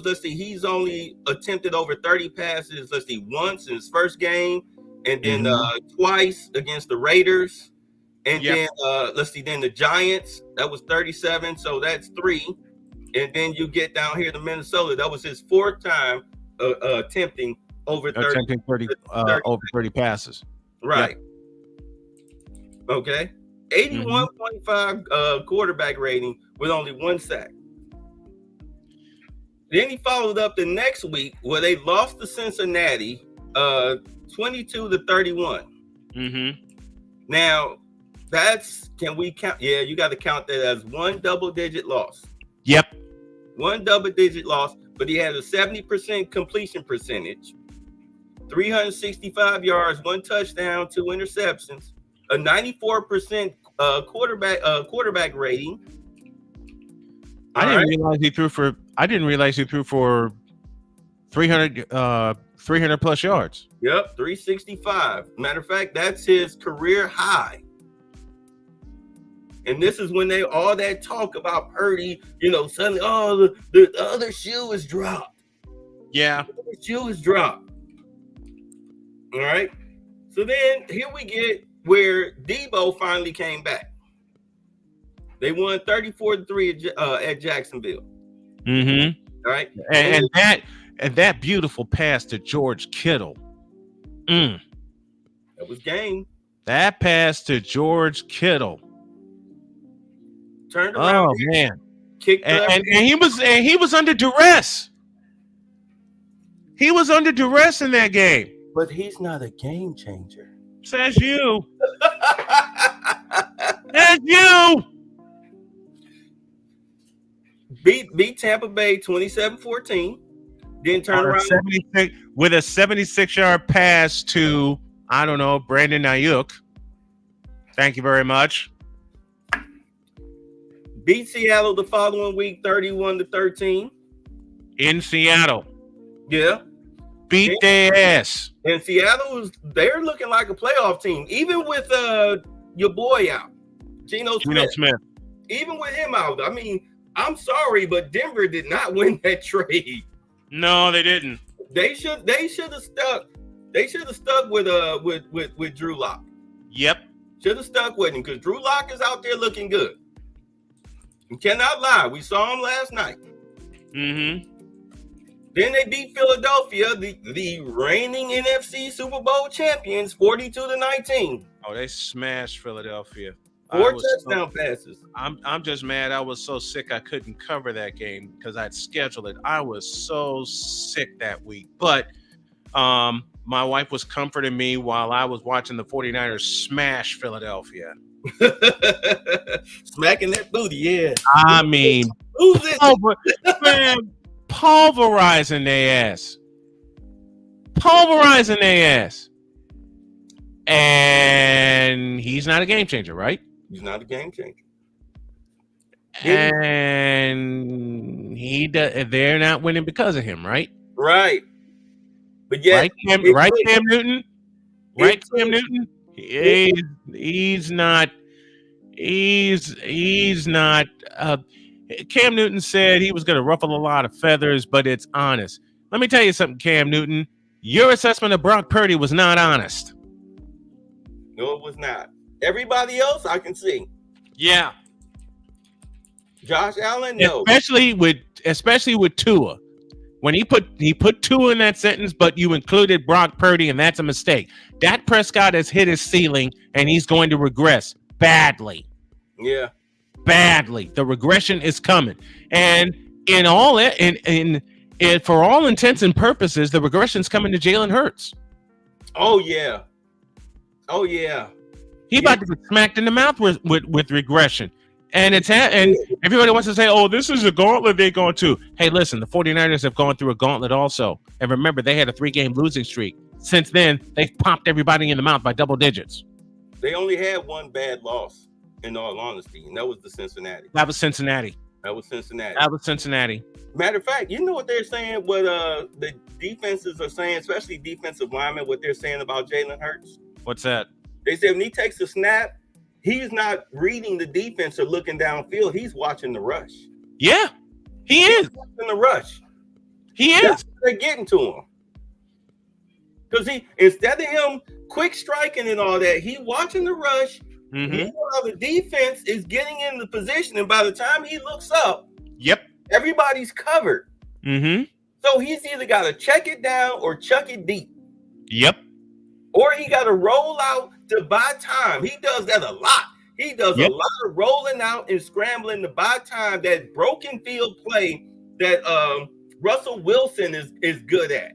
let's see, he's only attempted over 30 passes, once in his first game, and then twice against the Raiders. And then then the Giants, that was 37, so that's 3. And then you get down here to Minnesota, that was his 4th time attempting over 30. Attempting 30 over 30 passes. Right. Yep. Okay. 81.5 quarterback rating with only 1 sack. Then he followed up the next week where they lost to Cincinnati 22-31. Now, can we count? Yeah, you got to count that as one double-digit loss. Yep. One double-digit loss, but he had a 70% completion percentage, 365 yards, 1 touchdown, 2 interceptions, a 94% quarterback rating. I didn't realize he threw for 300 plus yards. Yep, 365. Matter of fact, that's his career high. And this is when all that talk about Purdy, suddenly, the other shoe is dropped. Yeah. The other shoe is dropped. All right. So then here we get where Debo finally came back. They won 34-3 at Jacksonville. All right. And that beautiful pass to George Kittle. That was game. That pass to George Kittle. Turned around. Oh man. Kicked and he was under duress. He was under duress in that game. But he's not a game changer. Says you. Says you. Beat Tampa Bay 27-14. Then turn around with a 76-yard pass to, I don't know, Brandon Ayuk. Thank you very much. Beat Seattle the following week 31-13. In Seattle. Yeah. Beat their ass. And Seattle they're looking like a playoff team, even with your boy out, Geno Smith. Even with him out. I mean, I'm sorry, but Denver did not win that trade. No, they didn't. They should have stuck. They should have stuck with Drew Lock. Yep. Should have stuck with him because Drew Lock is out there looking good. You cannot lie. We saw him last night. Mm-hmm. Then they beat Philadelphia, the reigning NFC Super Bowl champions, 42-19. Oh, they smashed Philadelphia. 4 touchdown passes. I'm just mad. I was so sick I couldn't cover that game because I'd scheduled it. I was so sick that week. But my wife was comforting me while I was watching the 49ers smash Philadelphia. Smacking that booty, yeah. I mean, pulverizing their ass. Pulverizing their ass. And he's not a game changer, right? He's not a game changer. And they're not winning because of him, right? Right. But yeah, Cam Newton? Right, Cam Newton? He's not. Cam Newton said he was going to ruffle a lot of feathers, but it's honest. Let me tell you something, Cam Newton. Your assessment of Brock Purdy was not honest. No, it was not. Everybody else, I can see. Yeah. Josh Allen, no. Especially with Tua. When he put Tua in that sentence, but you included Brock Purdy, and that's a mistake. Dak Prescott has hit his ceiling, and he's going to regress badly. Yeah. Badly. The regression is coming. And for all intents and purposes, the regression's coming to Jalen Hurts. Oh yeah. Oh yeah. He about to get smacked in the mouth with regression. And and everybody wants to say, oh, this is a gauntlet they're going to. Hey, listen, the 49ers have gone through a gauntlet also. And remember, they had a 3-game losing streak. Since then, they've popped everybody in the mouth by double digits. They only had one bad loss, in all honesty, and that was Cincinnati. That was Cincinnati. Matter of fact, you know what they're saying, what the defenses are saying, especially defensive linemen, what they're saying about Jalen Hurts? What's that? They said when he takes a snap, he's not reading the defense or looking downfield. He's watching the rush. Yeah, he is. He's watching the rush. He is. That's what they're getting to him. Because instead of him quick striking and all that, he watching the rush. Mm-hmm. Meanwhile, the defense is getting in the position, and by the time he looks up, yep, everybody's covered. Mm-hmm. So he's either got to check it down or chuck it deep. Yep. Or he got to roll out to buy time. He does that a lot. He does a lot of rolling out and scrambling to buy time. That broken field play that Russell Wilson is good at.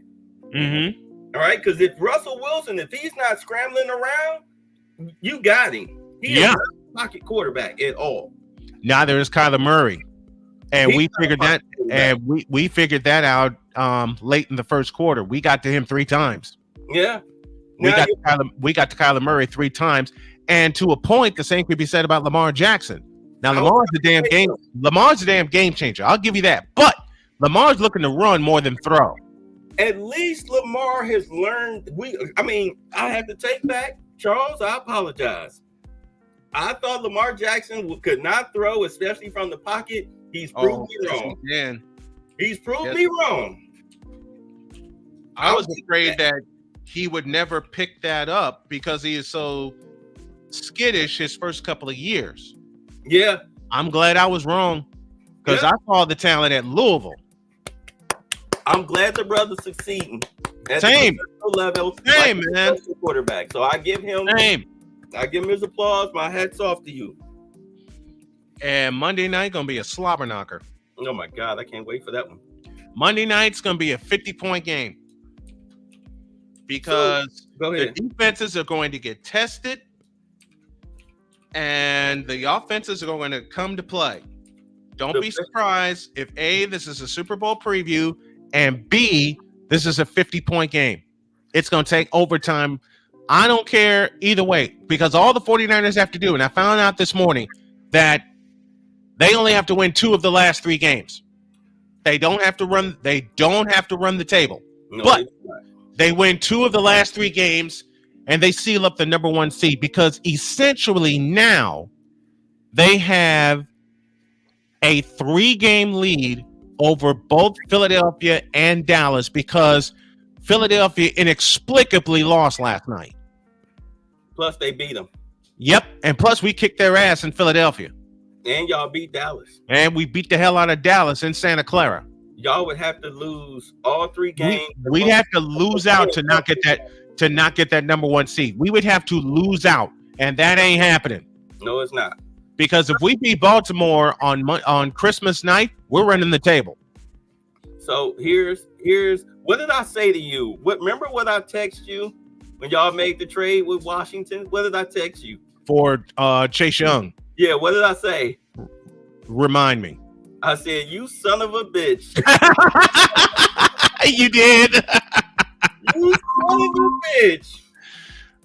Mm-hmm. All right, because if Russell Wilson, if he's not scrambling around, you got him. He is not a pocket quarterback at all. Neither is Kyler Murray, and we figured that. And we figured that out late in the first quarter. We got to him 3 times. Yeah, we got to Kyler Murray 3 times, and to a point, the same could be said about Lamar Jackson. Now Lamar's a damn game changer. I'll give you that, but Lamar's looking to run more than throw. At least Lamar has learned. I have to take back, Charles. I apologize. I thought Lamar Jackson could not throw, especially from the pocket. He's proved me wrong. He's proved me wrong. I was afraid that he would never pick that up because he is so skittish his first couple of years. Yeah. I'm glad I was wrong because I saw the talent at Louisville. I'm glad the brother's succeeding at the level. Same, man. Quarterback. So I give him his applause. My hat's off to you. And Monday night gonna be a slobber knocker. Oh my God, I can't wait for that one. Monday night's gonna be a 50-point game because the defenses are going to get tested and the offenses are going to come to play. Don't be surprised if A, this is a Super Bowl preview, and B, this is a 50-point game. It's going to take overtime. I don't care either way because all the 49ers have to do, and I found out this morning that they only have to win 2 of the last 3 games. They don't have to run the table. No, but they win 2 of the last 3 games and they seal up the number 1 seed because essentially now they have a 3-game lead over both Philadelphia and Dallas because Philadelphia inexplicably lost last night. Plus they beat them. Yep, and plus we kicked their ass in Philadelphia. And y'all beat Dallas. And we beat the hell out of Dallas in Santa Clara. Y'all would have to lose all 3 games. We'd have to lose out to not get that number 1 seed. We would have to lose out, and that ain't happening. No, it's not. Because if we beat Baltimore on Christmas night, we're running the table. So here's what did I say to you? Remember what I text you when y'all made the trade with Washington? What did I text you? For Chase Young. Yeah, what did I say? Remind me. I said, you son of a bitch. You did. You son of a bitch.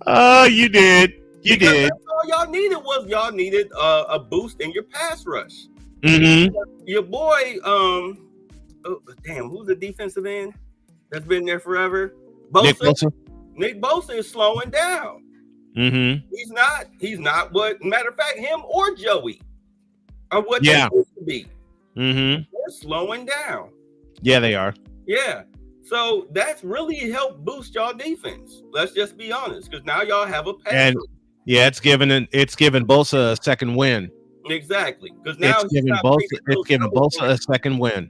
Oh, you did. You did. All y'all needed a boost in your pass rush. Mm-hmm. Your boy, who's the defensive end that's been there forever? Nick Bosa is slowing down. Mm-hmm. He's not what, matter of fact, him or Joey are what they used to be. Mm-hmm. They're slowing down. Yeah, they are. Yeah. So that's really helped boost y'all defense. Let's just be honest, because now y'all have a pass. And it's given Bosa a second win. Exactly. Because now it's given Bosa a second win.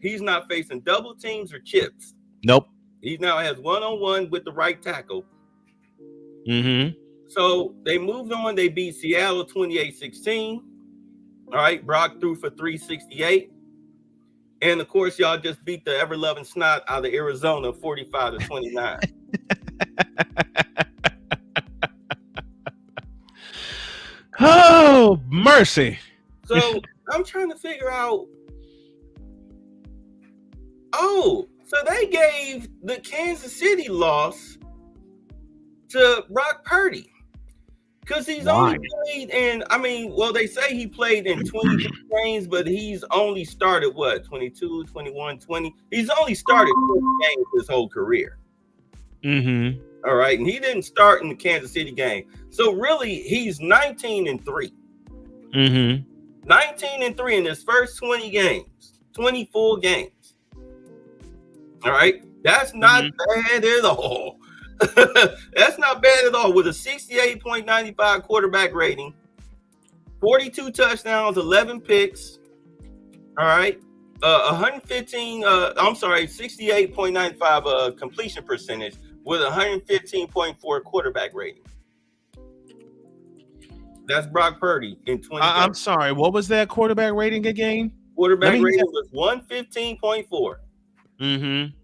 He's not facing double teams or chips. Nope. He now has 1-on-1 with the right tackle. Mm-hmm. So they moved on. They beat Seattle 28-16. All right. Brock threw for 368. And of course, y'all just beat the ever-loving snot out of Arizona 45-29. Oh, mercy. So I'm trying to figure out. Oh, so they gave the Kansas City loss to Brock Purdy because he's only played in, they say he played in 20 games, but he's only started 22, 21, 20. He's only started 20 games his whole career. Mm-hmm. All right. And he didn't start in the Kansas City game. So really, he's 19-3. Mm-hmm. 19-3 in his first 20 games, 24 games. All right. That's not bad at all. That's not bad at all. With a 68.95 quarterback rating, 42 touchdowns, 11 picks. All right. 115. I'm sorry, 68.95 completion percentage with 115.4 quarterback rating. That's Brock Purdy in 20 games. I'm sorry. What was that quarterback rating again? Quarterback rating was 115.4. Mm-hmm.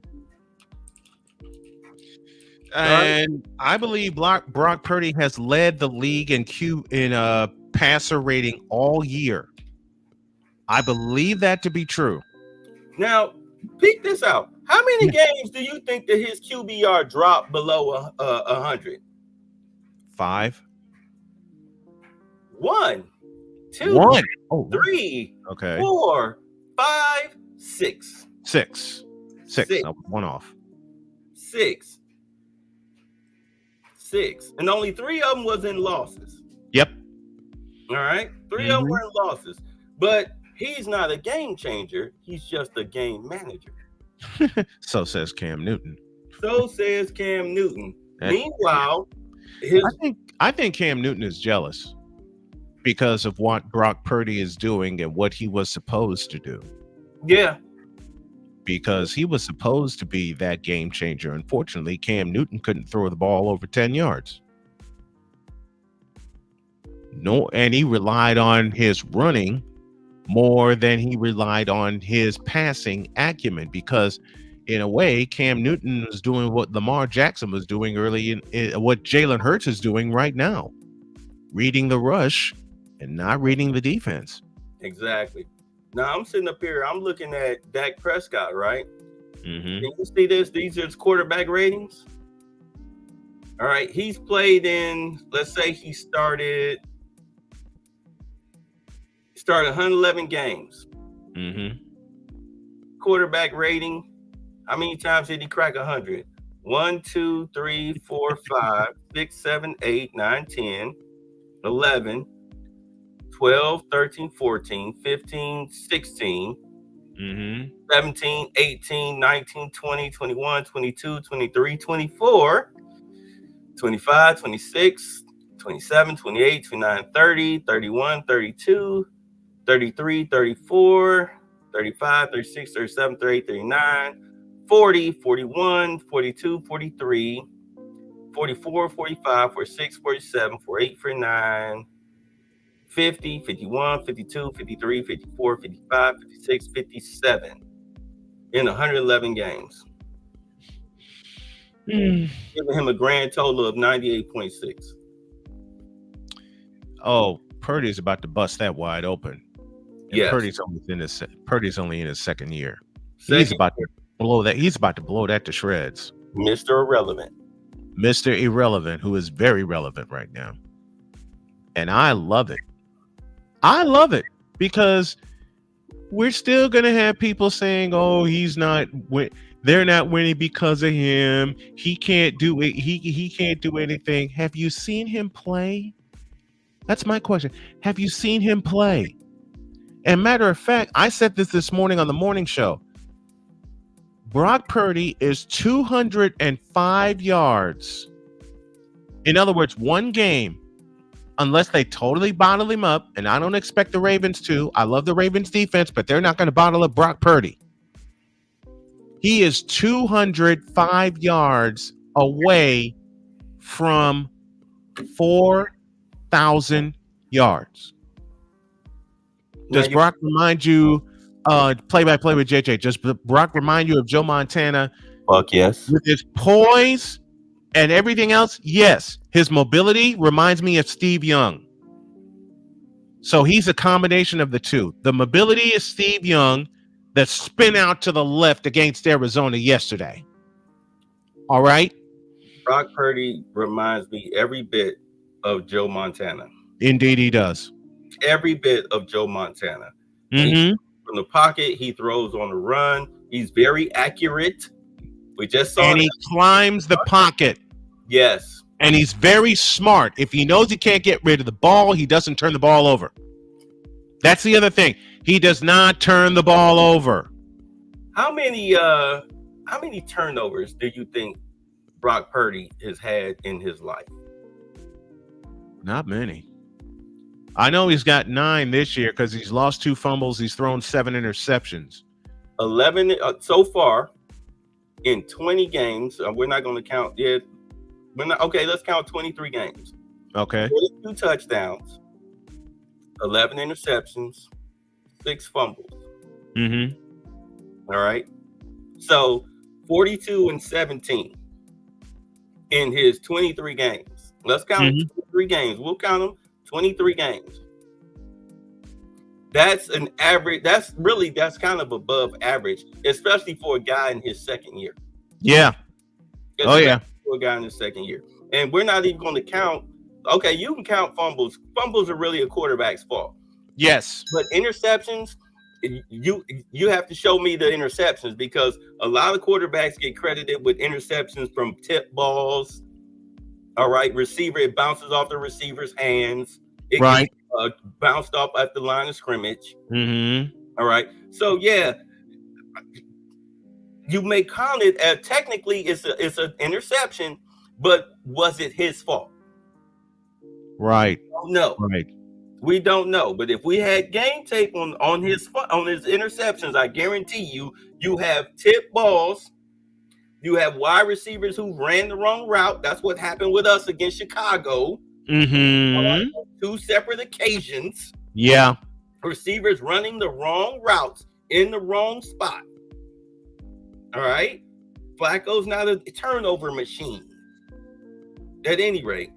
And I believe Brock Purdy has led the league in passer rating all year. I believe that to be true. Now, pick this out. How many games do you think that his QBR dropped below 100? 5. 1, 2, 1. 3, okay. 4, 5, 6. 6. One off. 6. And only 3 of them was in losses. Yep. All right. 3 of them were in losses. But he's not a game changer. He's just a game manager. So says Cam Newton. Meanwhile, I think Cam Newton is jealous because of what Brock Purdy is doing and what he was supposed to do. Yeah. Because he was supposed to be that game changer. Unfortunately, Cam Newton couldn't throw the ball over 10 yards. No, and he relied on his running more than he relied on his passing acumen, because in a way, Cam Newton was doing what Lamar Jackson was doing early in what Jalen Hurts is doing right now, reading the rush and not reading the defense. Exactly. Now I'm sitting up here, I'm looking at Dak Prescott, right? Mm-hmm. Can you see this? These are his quarterback ratings. All right. He's played in, let's say he started 111 games. Mm-hmm. Quarterback rating. How many times did he crack 100? 1, 2, 3, 4, 5, 6, 7, 8, 9, 10, 11, 12, 13, 14, 15, 16, 17, 18, 19, 20, 21, 22, 23, 24, 25, 26, 27, 28, 29, 30, 31, 32, 33, 34, 35, 36, 37, 38, 39, 40, 41, 42, 43, 44, 45, 46, 47, 48, 49, 50, 51, 52, 53, 54, 55, 56, 57 in 111 games. Giving him a grand total of 98.6. Oh, Purdy's about to bust that wide open. Yes. Purdy's only in his second year. He's about to blow that. He's about to blow that to shreds. Mr. Irrelevant, who is very relevant right now. And I love it. I love it because we're still going to have people saying, oh, they're not winning because of him. He can't do it. He can't do anything. Have you seen him play? That's my question. Have you seen him play? And matter of fact, I said this morning on the morning show. Brock Purdy is 205 yards. In other words, one game, unless they totally bottle him up, and I don't expect the Ravens to. I love the Ravens defense, but they're not going to bottle up Brock Purdy. He is 205 yards away from 4,000 yards. Does Brock remind you, play-by-play with JJ, does Brock remind you of Joe Montana? Fuck yes. With his poise and everything else? Yes. His mobility reminds me of Steve Young. So he's a combination of the two. The mobility is Steve Young that spin out to the left against Arizona yesterday. All right? Brock Purdy reminds me every bit of Joe Montana. Indeed he does. Every bit of Joe Montana. From the pocket, he throws on the run. He's very accurate. We just saw and he climbs the pocket. Yes. And he's very smart. If he knows he can't get rid of the ball, he doesn't turn the ball over. That's the other thing. He does not turn the ball over. How many turnovers do you think Brock Purdy has had in his life? Not many. I know he's got 9 this year because he's lost 2 fumbles. He's thrown 7 interceptions. 11 so far in 20 games. We're not going to count yet. We're not okay. Let's count 23 games. Okay. 42 touchdowns, 11 interceptions, 6 fumbles. Mm-hmm. All right. So 42 and 17 in his 23 games. Let's count 23 games. We'll count them 23 games. That's an average. That's kind of above average, especially for a guy in his second year. Yeah. Oh, yeah. For a guy in his second year. And we're not even going to count. Okay, you can count fumbles. Fumbles are really a quarterback's fault. Yes. But interceptions, you have to show me the interceptions, because a lot of quarterbacks get credited with interceptions from tip balls. All right, receiver, it bounces off the receiver's hands. It right. Gets, bounced off at the line of scrimmage. Mm-hmm. All right. So yeah, you may count it as technically it's an interception, but was it his fault? Right. No. Right. We don't know. But if we had game tape on his interceptions, I guarantee you have tip balls. You have wide receivers who ran the wrong route. That's what happened with us against Chicago. Mm-hmm. 2 separate occasions. Yeah. Receivers running the wrong routes in the wrong spot. All right. Flacco's not a turnover machine at any rate.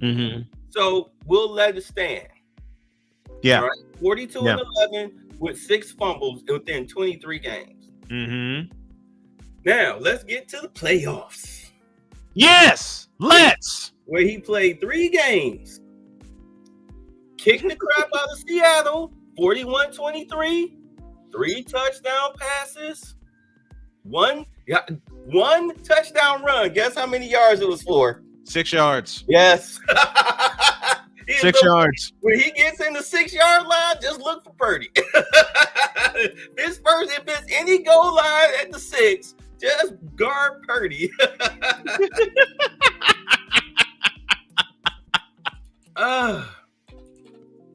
Mm-hmm. So we'll let it stand. Yeah. All right. 42 and 11 with 6 fumbles within 23 games. Mm-hmm. Now let's get to the playoffs. Yes, let's. Where he played 3 games. Kicking the crap out of Seattle, 41-23, 3 touchdown passes, one touchdown run. Guess how many yards it was for? 6 yards. Yes. 6 yards. When he gets in the 6-yard line, just look for Purdy. If it's any goal line at the 6, just guard Purdy.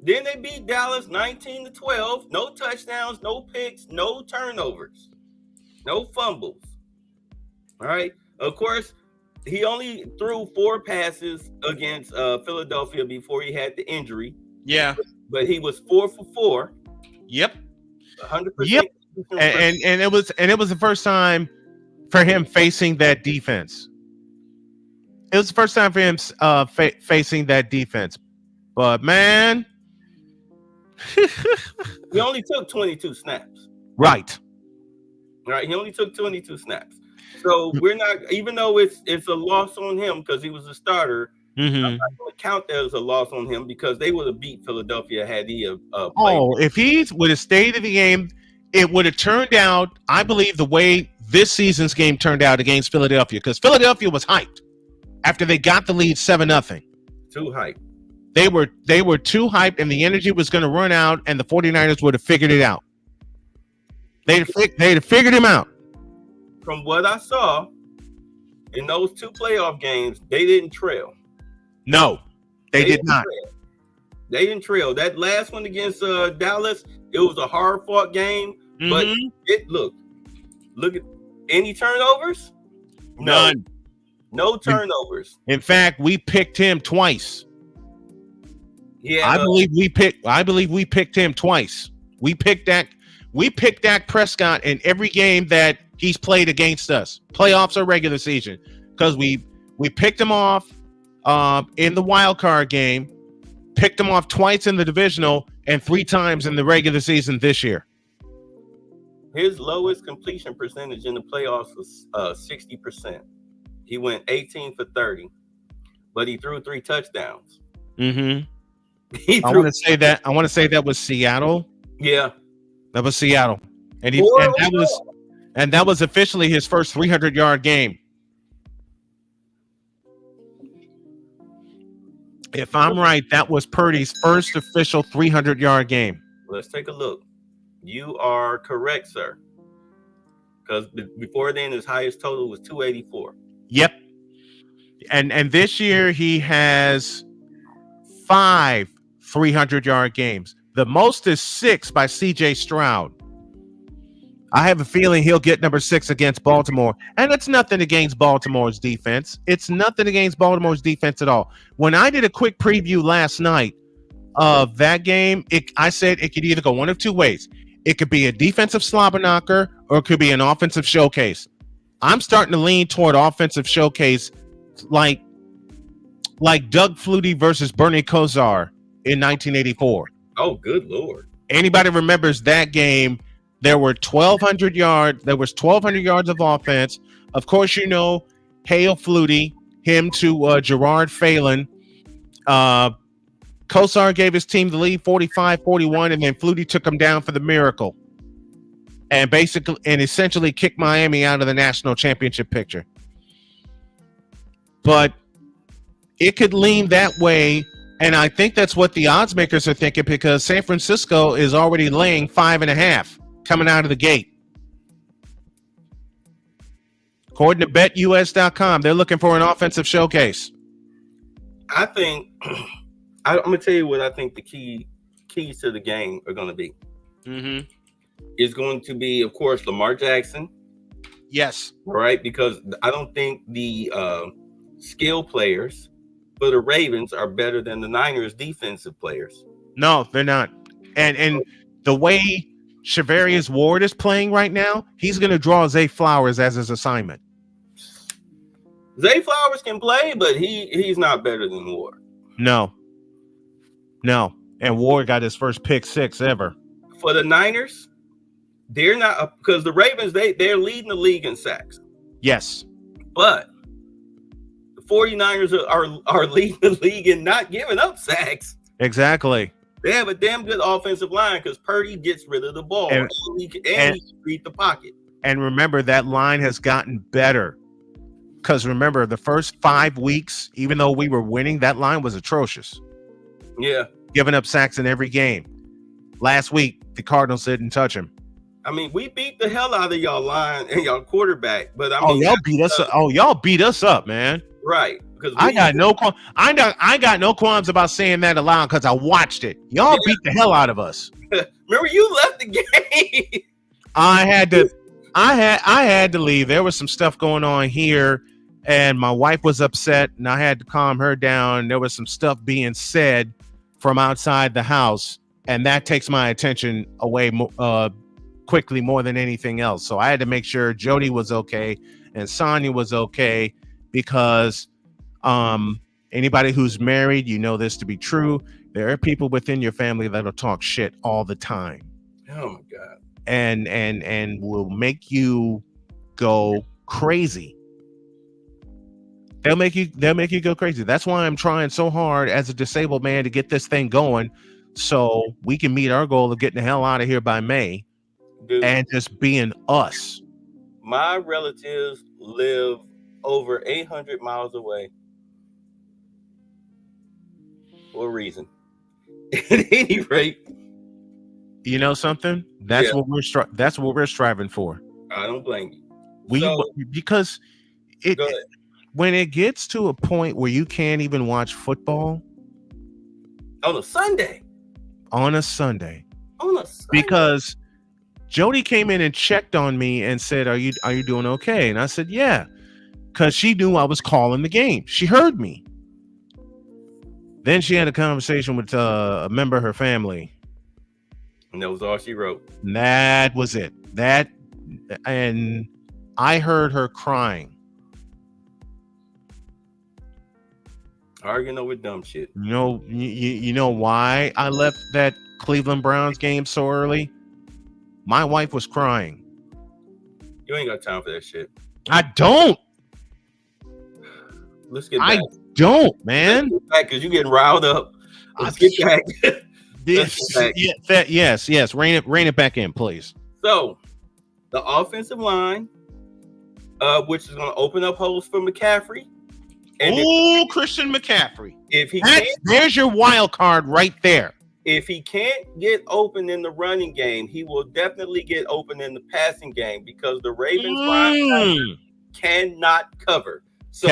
Then they beat Dallas 19-12. No touchdowns, no picks, no turnovers, no fumbles. All right. Of course, he only threw 4 passes against Philadelphia before he had the injury. Yeah. But he was 4 for 4. Yep. 100%. Yep. And it was the first time for him facing that defense. It was the first time for him facing that defense. But man, he only took 22 snaps. Right. Right. He only took 22 snaps. So we're not, even though it's a loss on him because he was a starter, I'm not going to count that as a loss on him because they would have beat Philadelphia had he played. If he would have stayed in the game, it would have turned out, I believe, the way this season's game turned out against Philadelphia, because Philadelphia was hyped after they got the lead 7-0. Too hyped. They were too hyped, and the energy was going to run out, and the 49ers would have figured it out. They'd have figured him out. From what I saw in those 2 playoff games, they didn't trail. No, they did not. Trail. They didn't trail. That last one against Dallas, it was a hard-fought game. Mm-hmm. But look at any turnovers? None. No turnovers. In fact, we picked him twice. Yeah, I believe we picked him twice. We picked Dak Prescott in every game that he's played against us, playoffs or regular season, because we picked him off in the wild card game, picked him off twice in the divisional, and 3 times in the regular season this year. His lowest completion percentage in the playoffs was 60%. He went 18 for 30, but he threw 3 touchdowns. Mm-hmm. I want to say that was Seattle. Yeah, that was Seattle, and that was officially his first 300-yard game. If I'm right, that was Purdy's first official 300-yard game. Let's take a look. You are correct, sir. Because before then, his highest total was 284. Yep. And this year he has 5 300-yard games. The most is 6 by C.J. Stroud. I have a feeling he'll get number 6 against Baltimore. And it's nothing against Baltimore's defense. It's nothing against Baltimore's defense at all. When I did a quick preview last night of that game, I said it could either go one of two ways. It could be a defensive slobber knocker or it could be an offensive showcase. I'm starting to lean toward offensive showcase like Doug Flutie versus Bernie Kosar in 1984. Oh, good Lord. Anybody remembers that game? There were 1,200 yards. There was 1,200 yards of offense. Of course, you know, Hail Flutie, him to Gerard Phelan. Kosar gave his team the lead 45-41, and then Flutie took him down for the miracle. And essentially kicked Miami out of the national championship picture. But it could lean that way. And I think that's what the odds makers are thinking because San Francisco is already laying 5.5 coming out of the gate. According to BetUS.com, they're looking for an offensive showcase. I think I'm going to tell you what I think the keys to the game are going to be. Mm-hmm. Is going to be, of course, Lamar Jackson. Yes. Right? Because I don't think the skill players for the Ravens are better than the Niners defensive players. No, they're not. And the way Charvarius Ward is playing right now, he's going to draw Zay Flowers as his assignment. Zay Flowers can play, but he's not better than Ward. No. And Ward got his first pick 6 ever. For the Niners, they're not, because the Ravens, they're leading the league in sacks. Yes. But the 49ers are leading the league in not giving up sacks. Exactly. They have a damn good offensive line because Purdy gets rid of the ball and he can beat the pocket. And remember, that line has gotten better. Because remember, the first 5 weeks, even though we were winning, that line was atrocious. Yeah. Giving up sacks in every game. Last week, the Cardinals didn't touch him. I mean, we beat the hell out of y'all line and y'all quarterback, but I mean, y'all beat us up. Y'all beat us up, man. Right? Because I got no qualms about saying that aloud because I watched it. Y'all beat the hell out of us. Remember, you left the game. I had to leave. There was some stuff going on here, and my wife was upset, and I had to calm her down. There was some stuff being said from outside the house, and that takes my attention away quickly more than anything else. So I had to make sure Jody was okay and Sonia was okay because anybody who's married, you know this to be true. There are people within your family that'll talk shit all the time. Oh my God. And will make you go crazy. They'll make you go crazy. That's why I'm trying so hard as a disabled man to get this thing going so we can meet our goal of getting the hell out of here by May. Dude, and just being us. My relatives live over 800 miles away for a reason. At any rate, you know something? That's what we're striving for. I don't blame you. Because when it gets to a point where you can't even watch football on a Sunday, because Jody came in and checked on me and said, are you doing okay? And I said, yeah, because she knew I was calling the game. She heard me. Then she had a conversation with a member of her family. And that was all she wrote. And that was it. And I heard her crying. Arguing over dumb shit. You know why I left that Cleveland Browns game so early? My wife was crying. You ain't got time for that shit. I don't. Let's get back. I don't, man. Let's get back because you're getting riled up. Let's get back. Yes. Rein it back in, please. So, the offensive line, which is going to open up holes for McCaffrey. Christian McCaffrey. There's your wild card right there. If he can't get open in the running game, he will definitely get open in the passing game because the Ravens line cannot cover. So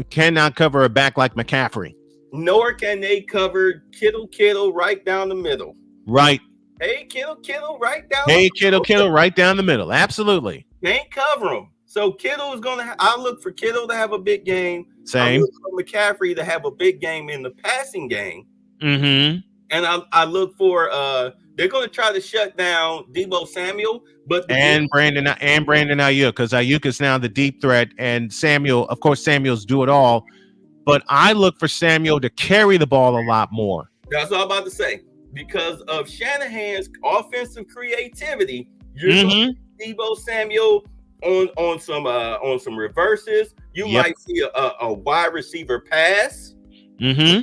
cannot cover a back like McCaffrey. Nor can they cover Kittle right down the middle. Right. Hey, Kittle, right down. Hey, Kittle, right down the middle. Absolutely. Can't cover him. So Kittle is going to. I look for Kittle to have a big game. Same. I look for McCaffrey to have a big game in the passing game. Mm-hmm. And I look for they're going to try to shut down Deebo Samuel, but Brandon Ayuk, because Ayuk is now the deep threat, and Samuel, of course, Samuel's do it all. But I look for Samuel to carry the ball a lot more. That's what I'm about to say. Because of Shanahan's offensive creativity, you're going to see Deebo Samuel on some reverses. You might see a wide receiver pass. Mm-hmm.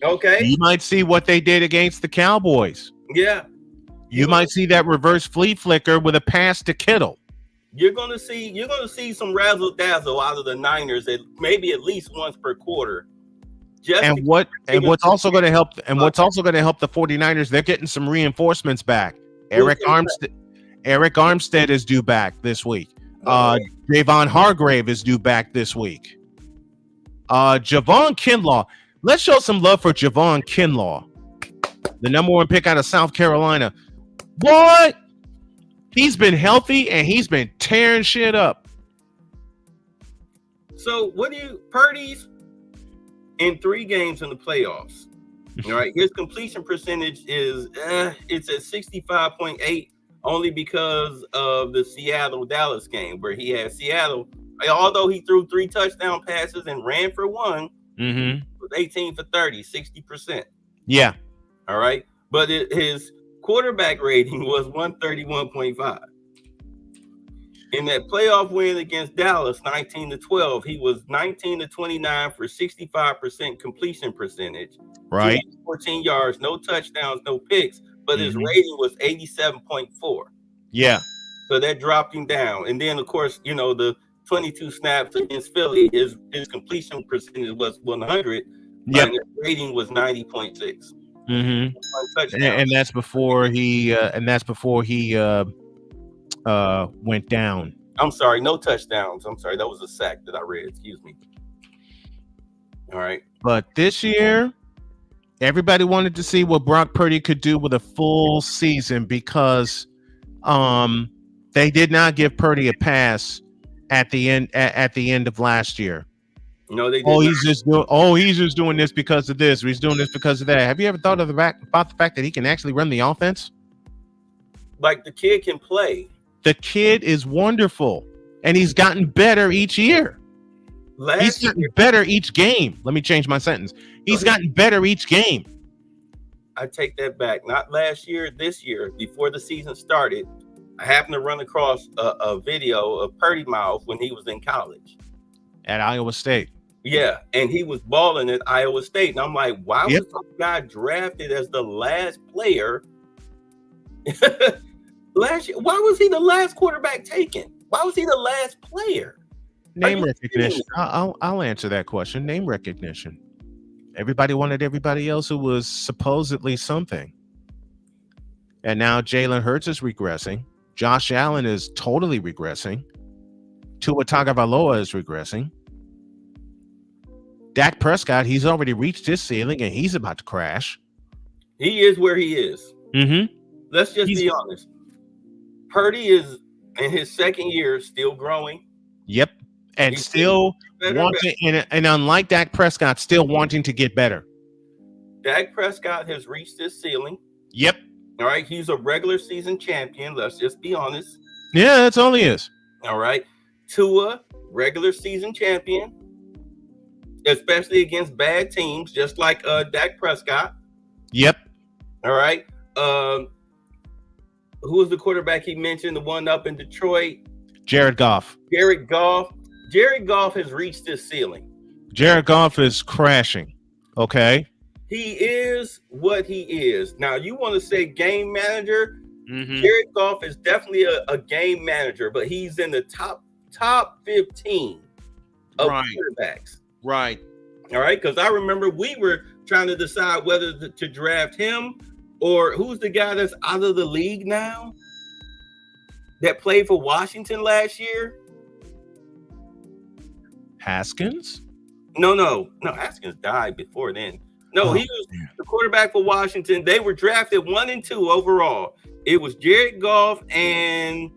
Okay. You might see what they did against the Cowboys. Yeah. You might see that reverse flea flicker with a pass to Kittle. You're gonna see some razzle dazzle out of the Niners maybe at least once per quarter. What's also going to help the 49ers, they're getting some reinforcements back. Eric Armstead is due back this week. Javon Hargrave is due back this week. Javon Kinlaw. Let's show some love for Javon Kinlaw, the number 1 pick out of South Carolina. What? He's been healthy and he's been tearing shit up. So Purdy's in 3 games in the playoffs. All right, his completion percentage is it's at 65.8, only because of the Seattle-Dallas game where he had Seattle. Although he threw 3 touchdown passes and ran for 1, was 18 for 30, 60%. Yeah. All right, but his quarterback rating was 131.5. In that playoff win against Dallas, 19-12, he was 19-29 for 65% completion percentage. Right. 14 yards, no touchdowns, no picks, but his rating was 87.4. Yeah. So that dropped him down. And then, of course, the 22 snaps against Philly, his completion percentage was 100. Yep. And his rating was 90.6. And that's before he went down. I'm sorry, no touchdowns. I'm sorry, that was a sack that I read. Excuse me. All right. But this year, everybody wanted to see what Brock Purdy could do with a full season because they did not give Purdy a pass at the end of last year. No, they did he's just doing this because of this, or he's doing this because of that. Have you ever thought about the fact that he can actually run the offense? Like, the kid can play. The kid is wonderful, and he's gotten better each year. He's gotten better each game. Let me change my sentence. He's gotten better each game. I take that back. Not last year, this year, before the season started, I happened to run across a video of Purdy Mouth when he was in college. At Iowa State. Yeah, and he was balling at Iowa State. And I'm like, why was this guy drafted as the last player last year? Why was he the last quarterback taken? Why was he the last player? Name recognition. I'll answer that question. Name recognition. Everybody wanted everybody else who was supposedly something. And now Jalen Hurts is regressing. Josh Allen is totally regressing. Tua Tagovailoa is regressing. Dak Prescott, he's already reached his ceiling and he's about to crash. He is where he is. Let's just be honest. Purdy is in his second year, still growing. Yep. And he's still wanting, and unlike Dak Prescott, still wanting to get better. Dak Prescott has reached his ceiling. Yep. All right. He's a regular season champion. Let's just be honest. Yeah, that's all he is. All right. Tua, regular season champion, especially against bad teams, just like Dak Prescott. Yep. All right. Who was the quarterback he mentioned? The one up in Detroit? Jared Goff. Jared Goff. Jared Goff has reached his ceiling. Jared Goff is crashing. Okay. He is what he is. Now, you want to say game manager? Jared Goff is definitely a game manager, but he's in the top 15 of quarterbacks. Right. All right. Because I remember we were trying to decide whether to draft him or who's the guy that's out of the league now that played for Washington last year. Haskins? No. Haskins died before then. No, he was the quarterback for Washington. They were drafted 1 and 2 overall. It was Jared Goff and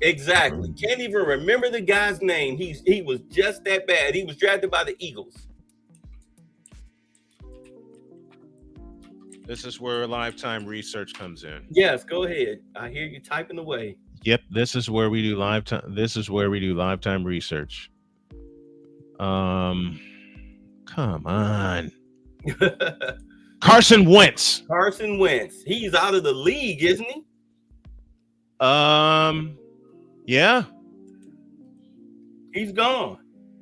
exactly. Can't even remember the guy's name. He was just that bad. He was drafted by the Eagles. This is where lifetime research comes in. Yes, go ahead. I hear you typing away. Yep, this is where we do lifetime. This is where we do lifetime research. Come on. Carson Wentz. Carson Wentz. He's out of the league, isn't he? Yeah. He's gone.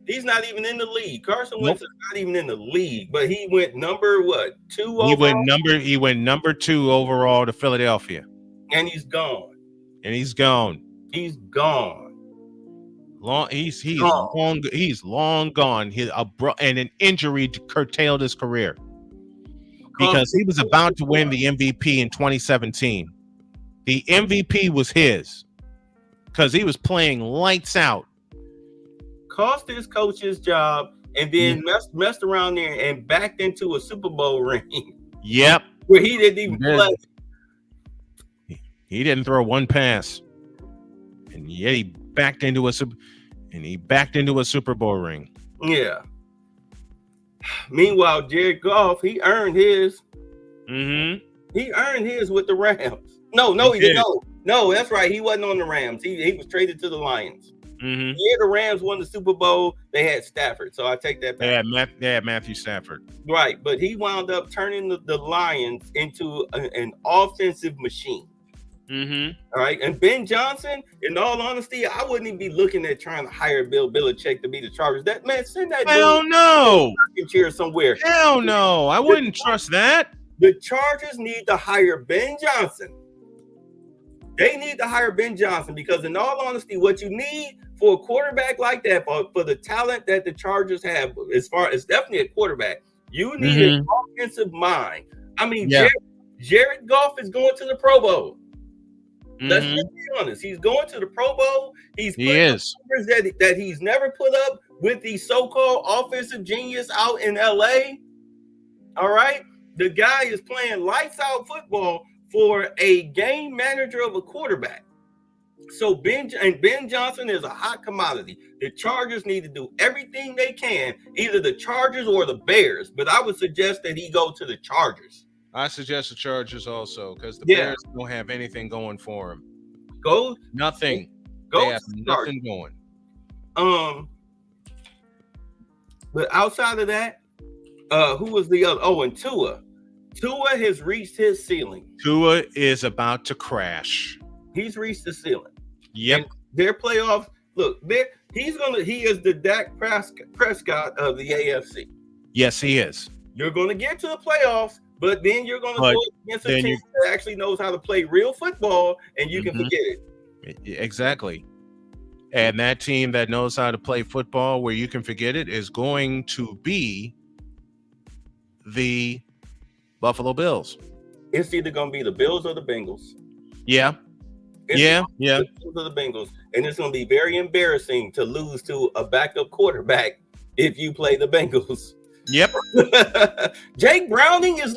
He's not even in the league. Carson Wentz is not even in the league, but he went number what? 2 overall? He went number 2 overall to Philadelphia. And he's gone. He's gone. He's gone. He's long gone. And an injury curtailed his career because he was about to win the MVP in 2017. The MVP was his because he was playing lights out. Cost his coach his job and then messed around there and backed into a Super Bowl ring. Yep. Where he didn't even play. He didn't throw one pass. And yet he backed into a Super Bowl ring. Yeah. Meanwhile, Jared Goff, he earned his. Mm-hmm. He earned his with the Rams. No, he didn't. No, that's right. He wasn't on the Rams. He was traded to the Lions. Mm-hmm. Yeah, the Rams won the Super Bowl. They had Stafford, so I take that back. They had Matthew Stafford. Right, but he wound up turning the Lions into an offensive machine. Mm-hmm. All right, and Ben Johnson, in all honesty, I wouldn't even be looking at trying to hire Bill Belichick to be the Chargers. That man, send that Hell dude no. chair somewhere. Hell no. I wouldn't trust that. The Chargers need to hire Ben Johnson. They need to hire Ben Johnson because, in all honesty, what you need for a quarterback like that, for the talent that the Chargers have, as far as definitely a quarterback, you need an offensive mind. I mean, Jared Goff is going to the Pro Bowl. Let's just be honest. He's going to the Pro Bowl. He is numbers that he's never put up with the so-called offensive genius out in LA. All right, the guy is playing lights out football for a game manager of a quarterback. So Ben Johnson is a hot commodity. The Chargers need to do everything they can, either the Chargers or the Bears. But I would suggest that he go to the Chargers. I suggest the Chargers also because the Bears don't have anything going for them. Nothing. They have nothing going. But outside of that, who was the other? Oh, and Tua. Tua has reached his ceiling. Tua is about to crash. He's reached the ceiling. Yep. And their playoffs. Look, he is the Dak Prescott of the AFC. Yes, he is. You're going to get to the playoffs, but then you're going to go against a team that actually knows how to play real football, and you can forget it. Exactly. And that team that knows how to play football where you can forget it is going to be the Buffalo Bills. It's either going to be the Bills or the Bengals. Yeah. The Bills or the Bengals. And it's going to be very embarrassing to lose to a backup quarterback if you play the Bengals. Yep. Jake Browning has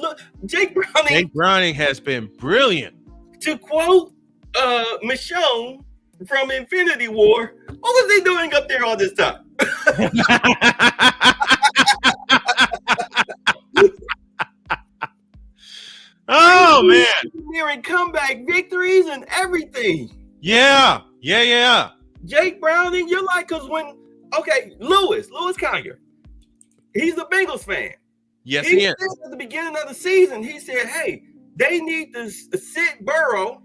been brilliant. To quote Michonne from Infinity War, what was he doing up there all this time? Oh man, nearing comeback victories and everything. Yeah. Jake Browning, you're like, because Lewis Collier, he's a Bengals fan. Yes, he is. At the beginning of the season, he said, "Hey, they need to sit Burrow,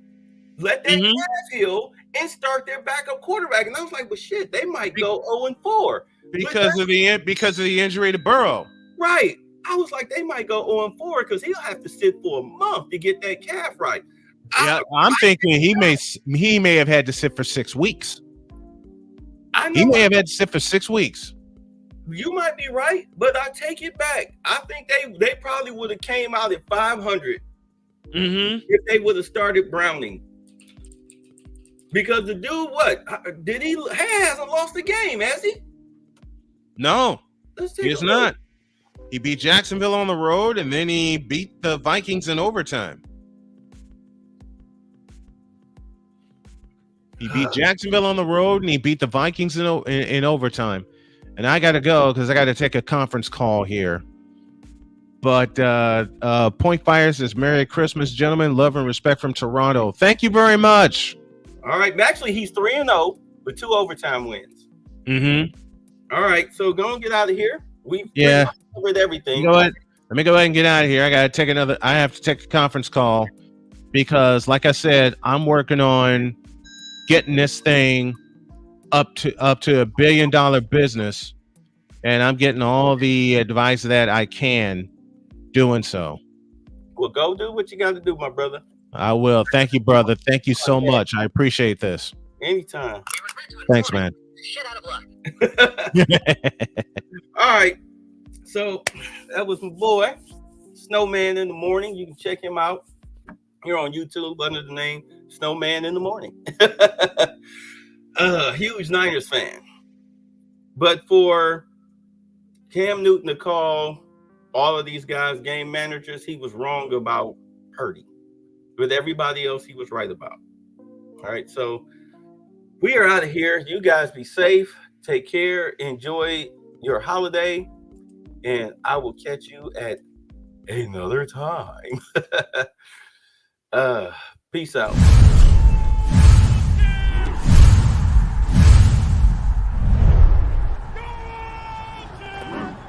let that grass heal, and start their backup quarterback." And I was like, "Well, shit, they might go 0-4 because of the injury to Burrow." Right. I was like, they might go 0-4 because he'll have to sit for a month to get that calf right. Yeah, I'm thinking he may have had to sit for 6 weeks. He may have had to sit for 6 weeks. You might be right, but I take it back. I think they probably would have came out at 500 if they would have started Browning. Because the dude, he hasn't lost a game, has he? No, he is not. He beat Jacksonville on the road, and then he beat the Vikings in overtime. He beat Jacksonville on the road, and he beat the Vikings in overtime. And I got to go because I got to take a conference call here. But Point Fires is Merry Christmas, gentlemen. Love and respect from Toronto. Thank you very much. All right. Actually, he's 3-0 with 2 overtime wins. Mm-hmm. All right. So go and get out of here. We've covered everything. You know what? Let me go ahead and get out of here. I have to take a conference call because, like I said, I'm working on getting this thing up to $1 billion business, and I'm getting all the advice that I can doing so. Well, go do what you got to do, my brother. I will. Thank you, brother. Thank you so much. I appreciate this. Anytime. Thanks, man. Shit out of luck. All right. So that was my boy, Snowman in the Morning. You can check him out here on YouTube under the name Snowman in the Morning. Huge Niners fan. But for Cam Newton to call all of these guys game managers, he was wrong about Purdy. With everybody else, he was right about. All right, so we are out of here. You guys be safe. Take care. Enjoy your holiday. And I will catch you at another time. Peace out.